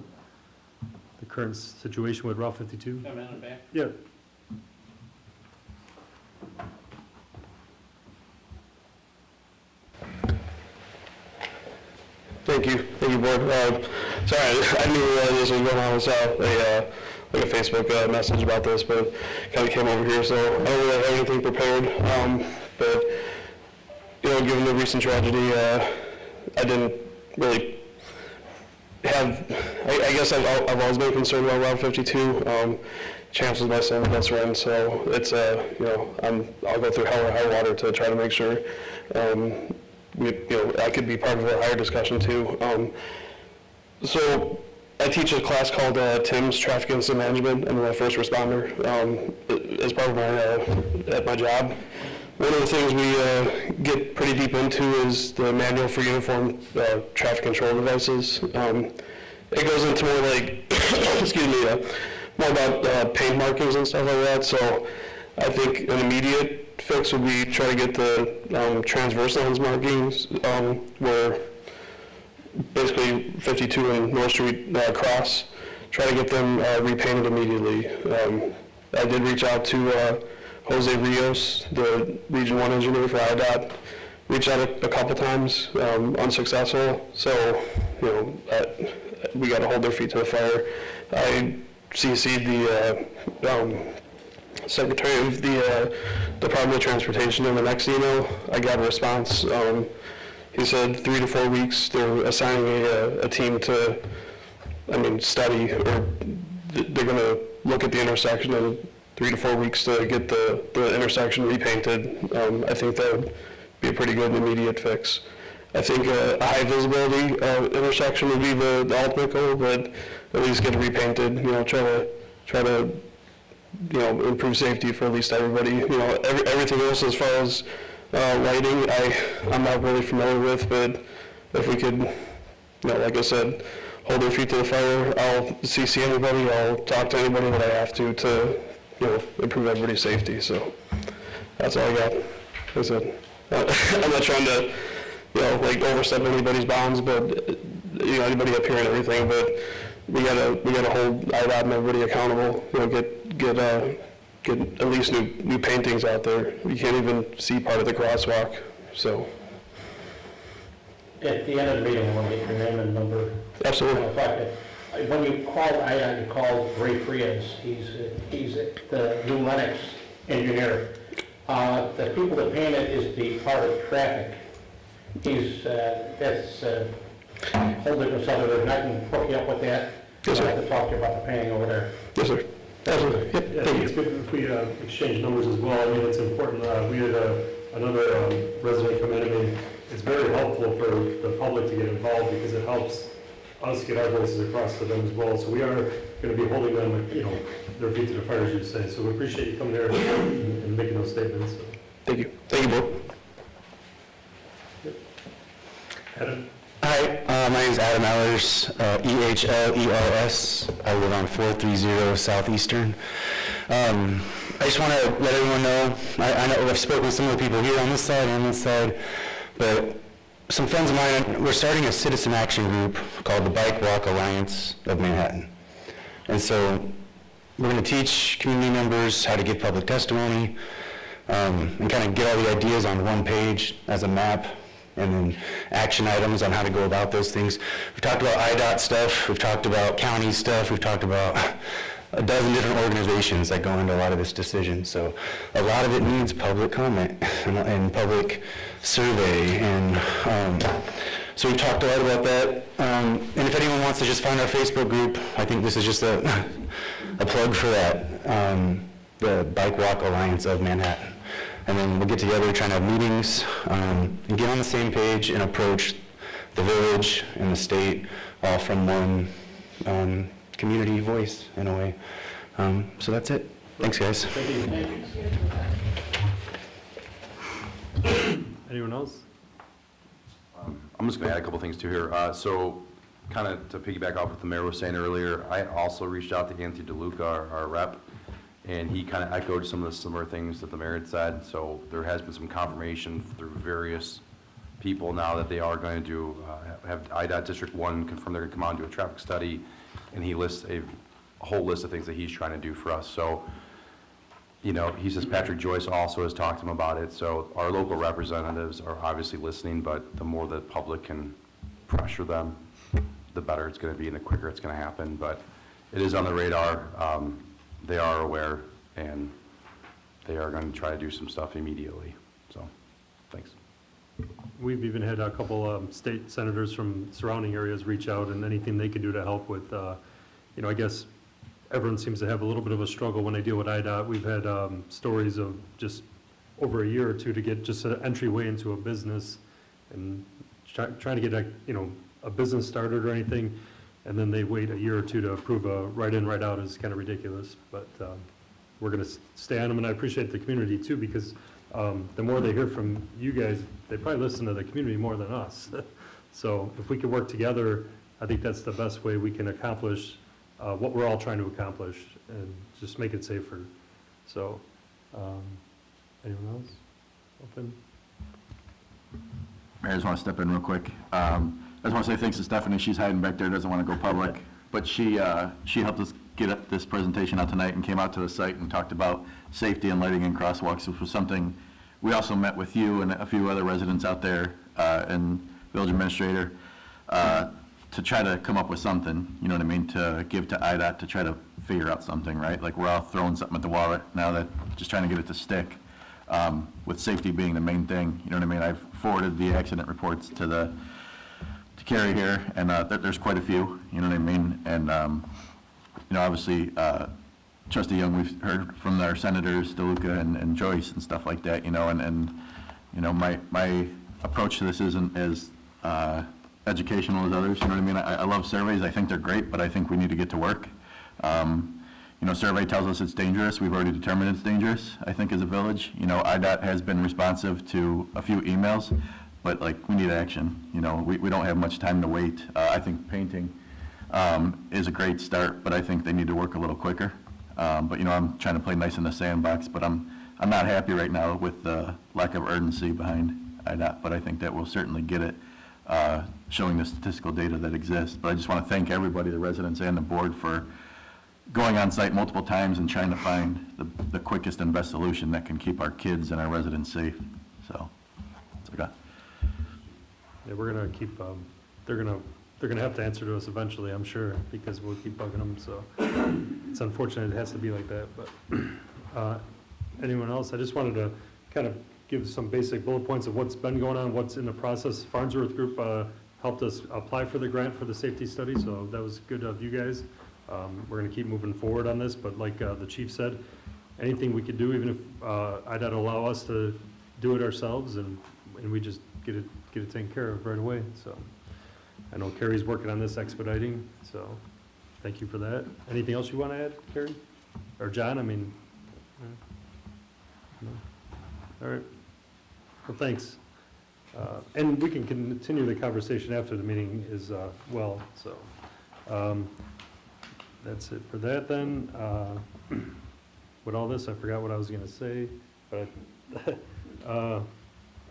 current situation with Route 52? Come down and back. Yeah. Thank you, Board. Sorry, I knew this was going on. I saw a Facebook message about this, but kind of came over here, so I don't really have anything prepared. But given the recent tragedy, I didn't really have. I guess I've always been concerned about Route 52. Champs is my son's best friend, so it's I'll go through hell or high water to try to make sure. I could be part of a higher discussion too. So I teach a class called TIMS, Traffic Incident Management. I'm a first responder as part of my job. One of the things we get pretty deep into is the manual for uniform traffic control devices. It goes into more like, excuse me, more about paint markings and stuff like that. So I think an immediate fix would be try to get the transverse lines markings where basically 52 and North Street cross, try to get them repainted immediately. I did reach out to Jose Rios, the Region 1 engineer for IDOT, reached out a couple times, unsuccessful, so we got to hold their feet to the fire. I CC'd the Secretary of the Department of Transportation in the next email. I got a response. He said 3 to 4 weeks. They're assigning a team to, study, or they're going to look at the intersection in 3 to 4 weeks to get the intersection repainted. I think that would be a pretty good immediate fix. I think a high visibility intersection would be the ultimate goal, but at least get it repainted. Try to improve safety for at least everybody. Everything else as far as lighting, I'm not really familiar with, but if we could, like I said, hold their feet to the fire, I'll CC anybody, I'll talk to anybody that I have to improve everybody's safety. So that's all I got. Like I said, I'm not trying to, overstep anybody's bounds, but anybody up here and everything, but we gotta hold IDOT and everybody accountable. Get at least new paintings out there. You can't even see part of the crosswalk. So At the end of the meeting, I want to get your name and number. Absolutely. When you called, you called Ray Frias. He's the new Lennox engineer. The people that paint it is the part of traffic. That's a whole different subject, and I can hook you up with that. Yes, sir. I'd like to talk to you about the painting over there. Yes, sir. Absolutely. Yep, Yeah, I thank think you. it's good if we exchange numbers as well. I mean, it's important. We had another resident come in. I mean, it's very helpful for the public to get involved because it helps us get our voices across to them as well. So we are going to be holding them, their feet to the fire, as you say. So we appreciate you coming there and making those statements. Thank you. Thank you, Board. Adam? Hi, my name is Adam Ehlers, E-H-L-E-R-S. I live on 430 Southeastern. I just want to let everyone know, I know I've spoken with some of the people here on this side and this side, but some friends of mine, we're starting a citizen action group called the Bike Walk Alliance of Manhattan. And so we're going to teach community members how to give public testimony and kind of get all the ideas on one page as a map, and then action items on how to go about those things. We've talked about IDOT stuff, we've talked about county stuff, we've talked about a dozen different organizations that go into a lot of this decision. So a lot of it needs public comment and public survey. And so we've talked a lot about that. And if anyone wants to just find our Facebook group, I think this is just a plug for that, the Bike Walk Alliance of Manhattan. And then we'll get together, trying to have meetings, and get on the same page and approach the village and the state all from one community voice in a way. So that's it. Thanks, guys. Anyone else? I'm just going to add a couple things to here. So kind of to piggyback off what the mayor was saying earlier, I also reached out to Anthony DeLuca, our rep, and he kind of echoed some of the similar things that the mayor had said. So there has been some confirmation through various people now that they are going to do, have IDOT District 1 confirm they're going to come out and do a traffic study, and he lists a whole list of things that he's trying to do for us. So, he says Patrick Joyce also has talked to him about it. So our local representatives are obviously listening, but the more the public can pressure them, the better it's going to be and the quicker it's going to happen. But it is on the radar. They are aware, and they are going to try to do some stuff immediately. So, thanks. We've even had a couple state senators from surrounding areas reach out, and anything they can do to help with, I guess everyone seems to have a little bit of a struggle when they deal with IDOT. We've had stories of just over a year or two to get just an entryway into a business and trying to get a business started or anything, and then they wait a year or two to approve a right-in, right-out is kind of ridiculous. But we're going to stay on them, and I appreciate the community too, because the more they hear from you guys, they probably listen to the community more than us. So if we can work together, I think that's the best way we can accomplish what we're all trying to accomplish and just make it safer. So, anyone else? Open? Mayor, I just want to step in real quick. I just want to say thanks to Stephanie. She's hiding back there, doesn't want to go public. But she helped us get this presentation out tonight and came out to the site and talked about safety and lighting in crosswalks, which was something we also met with you and a few other residents out there and village administrator to try to come up with something, you know what I mean, to give to IDOT to try to figure out something, right? Like we're all throwing something at the wall right now, that just trying to get it to stick, with safety being the main thing, you know what I mean? I've forwarded the accident reports to Carrie here, and there's quite a few, you know what I mean? And, obviously, Trustee Young, we've heard from our senators, DeLuca and Joyce and stuff like that, and my approach to this isn't as educational as others, you know what I mean? I love surveys, I think they're great, but I think we need to get to work. Survey tells us it's dangerous. We've already determined it's dangerous, I think, as a village. IDOT has been responsive to a few emails, but we need action. We don't have much time to wait. I think painting is a great start, but I think they need to work a little quicker. But I'm trying to play nice in the sandbox, but I'm not happy right now with the lack of urgency behind IDOT, but I think that we'll certainly get it, showing the statistical data that exists. But I just want to thank everybody, the residents and the board, for going on site multiple times and trying to find the quickest and best solution that can keep our kids and our residents safe. So, that's what I got. Yeah, we're gonna keep, they're gonna have to answer to us eventually, I'm sure, because we'll keep bugging them, so. It's unfortunate it has to be like that, but, anyone else? I just wanted to kind of give some basic bullet points of what's been going on, what's in the process. Farnsworth Group, helped us apply for the grant for the safety study, so that was good of you guys. We're gonna keep moving forward on this, but like, the chief said, anything we could do, even if, IDOT allow us to do it ourselves, and we just get it taken care of right away, so. I know Carrie's working on this expediting, so thank you for that. Anything else you want to add, Carrie? Or John, I mean? No? All right. Well, thanks. And we can continue the conversation after the meeting as well, so. That's it for that then. With all this, I forgot what I was going to say, but,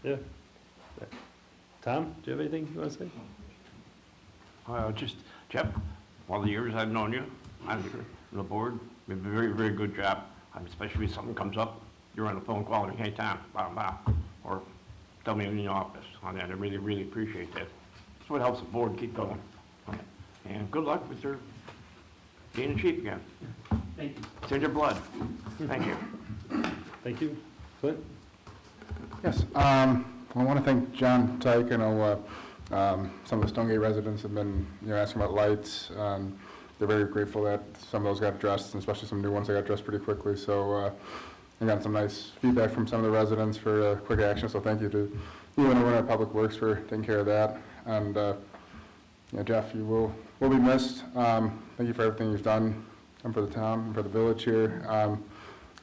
yeah. Tom, do you have anything you want to say? Just, Jeff, all the years I've known you, on the board, you've been a very, very good job. Especially if something comes up, you're on the phone calling me, hey, Tom, blah, blah, or tell me in the office on that. I really, really appreciate that. That's what helps the board keep going. And good luck with your being a chief again. Thank you. It's in your blood. Thank you. Thank you. Clint? Yes, I want to thank John Tyke. I know some of the Stonegate residents have been, asking about lights. They're very grateful that some of those got addressed, and especially some new ones that got addressed pretty quickly. So I got some nice feedback from some of the residents for quick action. So thank you to you and everyone at Public Works for taking care of that. And Jeff, you will be missed. Thank you for everything you've done and for the town and for the village here, and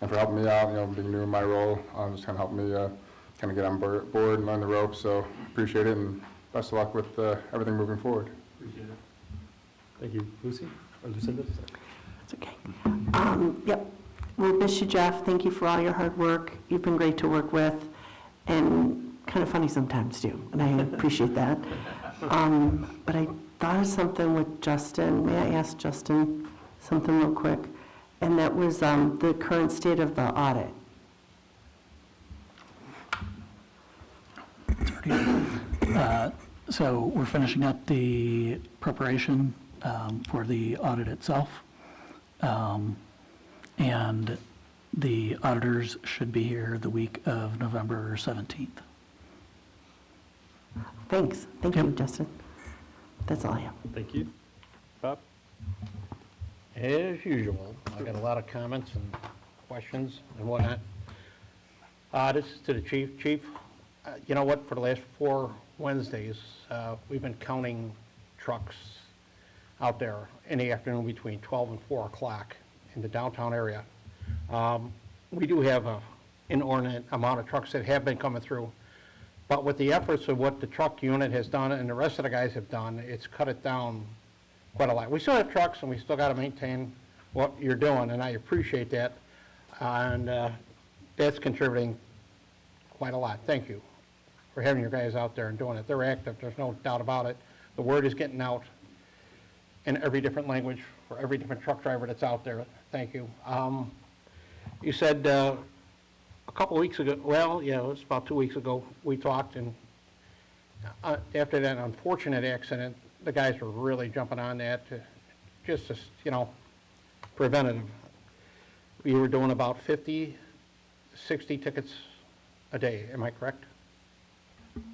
for helping me out. Being new in my role, just kind of helping me kind of get on board and learn the ropes. So appreciate it, and best of luck with everything moving forward. Appreciate it. Thank you. Lucy? Or Lucinda? It's okay. Yep, we'll miss you, Jeff. Thank you for all your hard work. You've been great to work with, and kind of funny sometimes too, and I appreciate that. But I thought of something with Justin. May I ask Justin something real quick? And that was the current state of the audit. So we're finishing up the preparation for the audit itself. And the auditors should be here the week of November 17th. Thanks. Thank you, Justin. That's all I have. Thank you. Bob? As usual, I got a lot of comments and questions and whatnot. This is to the chief. Chief, you know what, for the last 4 Wednesdays, we've been counting trucks out there in the afternoon between 12 and 4 o'clock in the downtown area. We do have an inordinate amount of trucks that have been coming through, but with the efforts of what the truck unit has done and the rest of the guys have done, it's cut it down quite a lot. We still have trucks, and we still got to maintain what you're doing, and I appreciate that, and that's contributing quite a lot. Thank you for having your guys out there and doing it. They're active, there's no doubt about it. The word is getting out in every different language for every different truck driver that's out there. Thank you. You said a couple of weeks ago, well, yeah, it was about 2 weeks ago, we talked, and after that unfortunate accident, the guys were really jumping on that, just as, preventative. We were doing about 50, 60 tickets a day, am I correct?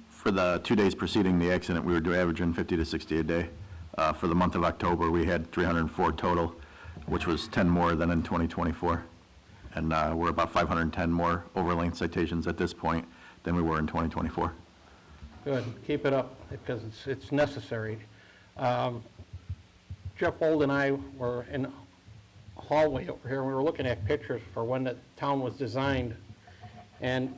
For the 2 days preceding the accident, we were averaging 50 to 60 a day. For the month of October, we had 304 total, which was 10 more than in 2024. And we're about 510 more overlane citations at this point than we were in 2024. Good, keep it up, because it's necessary. Jeff Old and I were in a hallway over here, and we were looking at pictures for when the town was designed, and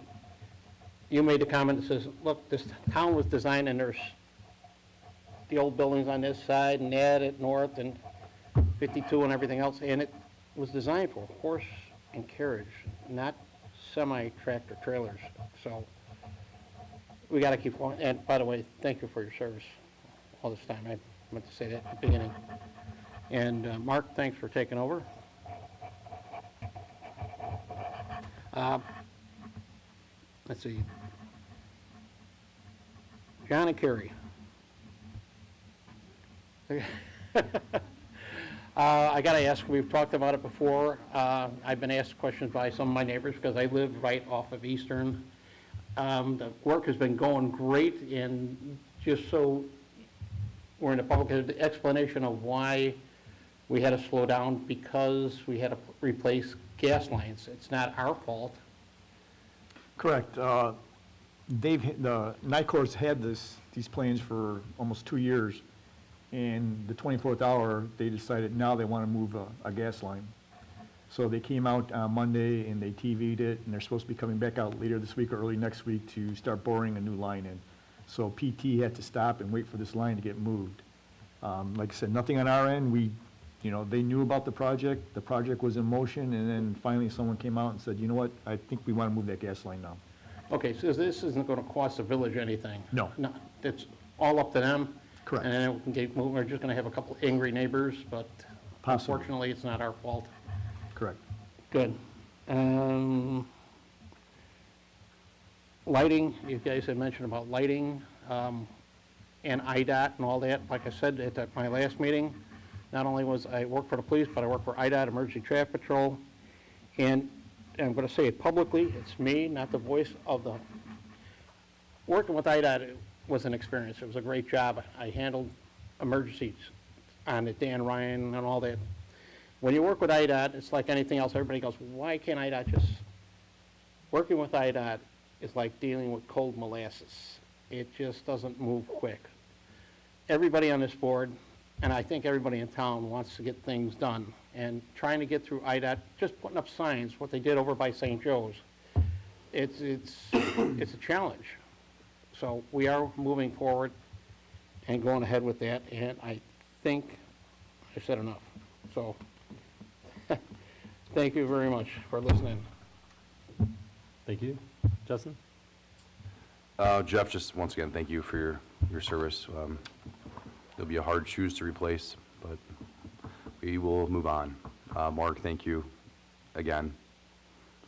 you made the comment that says, look, this town was designed, and there's the old buildings on this side, and that at North, and 52 and everything else, and it was designed for horse and carriage, not semi-tractor trailers. So we got to keep going. And by the way, thank you for your service all this time. I meant to say that at the beginning. And Mark, thanks for taking over. Let's see. John and Carrie. I gotta ask, we've talked about it before. I've been asked questions by some of my neighbors because I live right off of Eastern. The work has been going great, and just so we're in the public, explanation of why we had to slow down, because we had to replace gas lines. It's not our fault. Correct. The NICOR's had these plans for almost 2 years, and the 24th hour, they decided now they want to move a gas line. So they came out on Monday and they TV'd it, and they're supposed to be coming back out later this week or early next week to start boring a new line in. So PT had to stop and wait for this line to get moved. Like I said, nothing on our end. They knew about the project. The project was in motion, and then finally someone came out and said, you know what, I think we want to move that gas line now. Okay, so this isn't going to cost the village anything? No. No, it's all up to them? Correct. And then we can get moving. We're just going to have a couple angry neighbors, but Possibly. unfortunately, it's not our fault. Correct. Good. Lighting, you guys had mentioned about lighting and IDOT and all that. Like I said at my last meeting, not only was I work for the police, but I work for IDOT, Emergency Traffic Patrol. And I'm going to say it publicly, it's me, not the voice of the... Working with IDOT was an experience. It was a great job. I handled emergencies on it, Dan Ryan and all that. When you work with IDOT, it's like anything else. Everybody goes, why can't IDOT just... Working with IDOT is like dealing with cold molasses. It just doesn't move quick. Everybody on this board, and I think everybody in town, wants to get things done. And trying to get through IDOT, just putting up signs, what they did over by St. Joe's, it's a challenge. So we are moving forward and going ahead with that, and I think I said enough. So thank you very much for listening. Thank you. Justin? Jeff, just once again, thank you for your service. There'll be a hard shoes to replace, but we will move on. Mark, thank you again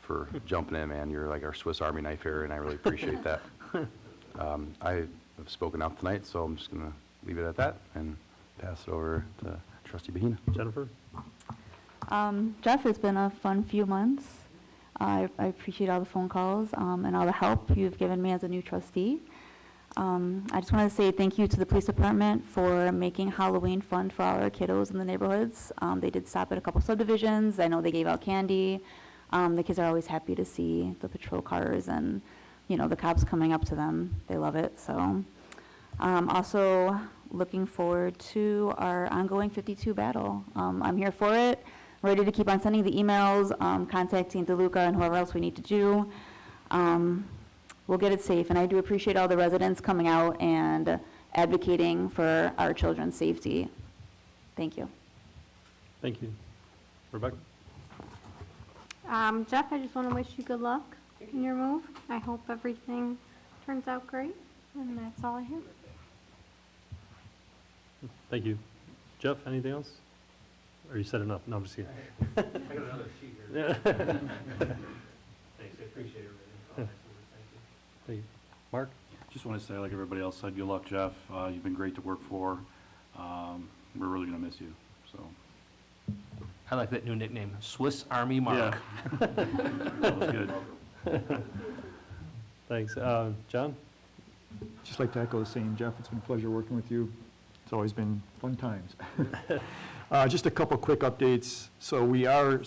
for jumping in, man. You're like our Swiss Army knife here, and I really appreciate that. I have spoken out tonight, so I'm just going to leave it at that and pass it over to Trustee Bahina. Jennifer? Jeff, it's been a fun few months. I appreciate all the phone calls and all the help you've given me as a new trustee. I just want to say thank you to the police department for making Halloween fun for all our kiddos in the neighborhoods. They did stop at a couple subdivisions. I know they gave out candy. The kids are always happy to see the patrol cars and, the cops coming up to them. They love it. So also looking forward to our ongoing 52 battle. I'm here for it. Ready to keep on sending the emails, contacting DeLuca and whoever else we need to do. We'll get it safe, and I do appreciate all the residents coming out and advocating for our children's safety. Thank you. Thank you. Rebecca? Jeff, I just want to wish you good luck in your move. I hope everything turns out great, and that's all I have. Thank you. Jeff, anything else? Or you said enough? No, I'm just kidding. I got another sheet here. Thanks, I appreciate it. Thank you. Thank you. Mark? Just want to say, like everybody else said, good luck, Jeff. You've been great to work for. We're really going to miss you, so. I like that new nickname, Swiss Army Mark. Yeah. That was good. Thanks. John? Just like to echo the same, Jeff, it's been a pleasure working with you. It's always been fun times. Just a couple quick updates. So we are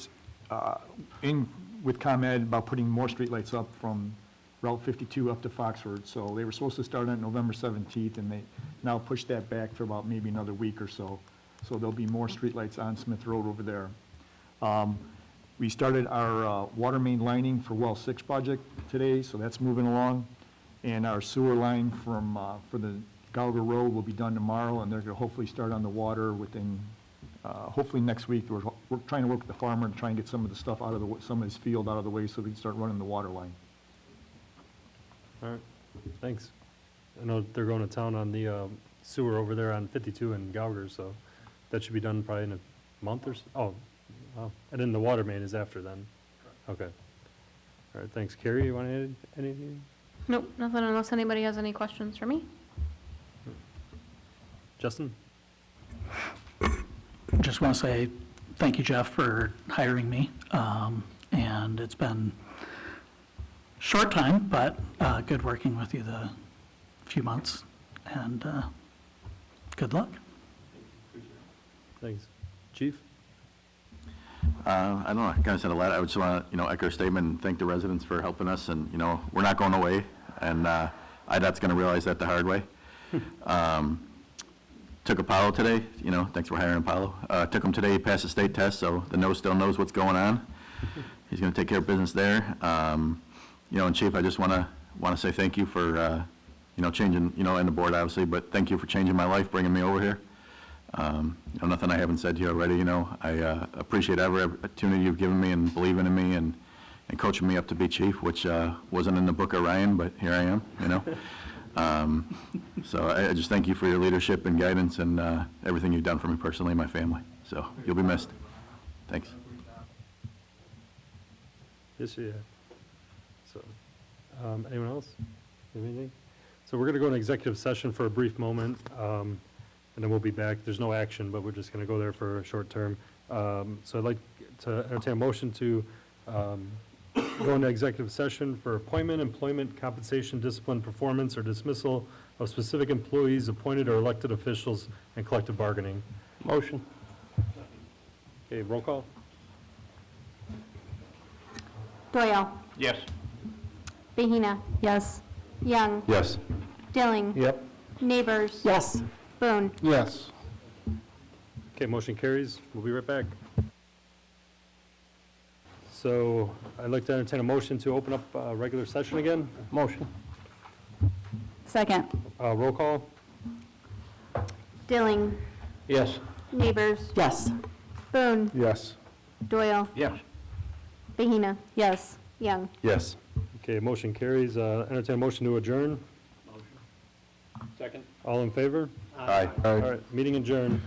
in with ComEd about putting more streetlights up from Route 52 up to Foxford. So they were supposed to start on November 17th, and they now pushed that back for about maybe another week or so. So there'll be more streetlights on Smith Road over there. We started our water main lining for Well 6 project today, so that's moving along. And our sewer line from for the Gallagher Road will be done tomorrow, and they're going to hopefully start on the water within, hopefully next week. We're trying to work with the farmer to try and get some of the stuff out of some of his field out of the way so we can start running the water line. All right. Thanks. I know they're going to town on the sewer over there on 52 and Gallagher, so that should be done probably in a month or so. Oh, wow. And then the water main is after then? Okay. All right, thanks. Carrie, you want to add anything? Nope, nothing unless anybody has any questions for me. Justin? Just want to say thank you, Jeff, for hiring me. And it's been short time, but good working with you the few months. And good luck. Thanks. Chief? I don't know, I kind of said a lot. I just want to, echo a statement and thank the residents for helping us, and, we're not going away, and IDOT's going to realize that the hard way. Took Apollo today, thanks for hiring Apollo. Took him today, he passed the state test, so the nose still knows what's going on. He's going to take care of business there. And Chief, I just want to say thank you for, changing, and the board obviously, but thank you for changing my life, bringing me over here. Nothing I haven't said to you already, I appreciate every opportunity you've given me and believing in me and coaching me up to be chief, which wasn't in the book of Ryan, but here I am, So I just thank you for your leadership and guidance and everything you've done for me personally and my family. So you'll be missed. Thanks. Yes, yeah. So, anyone else? Have anything? So we're going to go in executive session for a brief moment, and then we'll be back. There's no action, but we're just going to go there for a short term. So I'd like to entertain a motion to go into executive session for appointment, employment, compensation, discipline, performance, or dismissal of specific employees, appointed or elected officials, and collective bargaining. Motion. Okay, roll call. Doyle. Yes. Bahina. Yes. Young. Yes. Dilling. Yep. Neighbors. Yes. Boone. Yes. Okay, motion carries. We'll be right back. So I'd like to entertain a motion to open up regular session again. Motion. Second. Roll call. Dilling. Yes. Neighbors. Yes. Boone. Yes. Doyle. Yes. Bahina. Yes. Young. Yes. Okay, motion carries. Entertain a motion to adjourn. Second. All in favor? Aye. All right, meeting adjourned.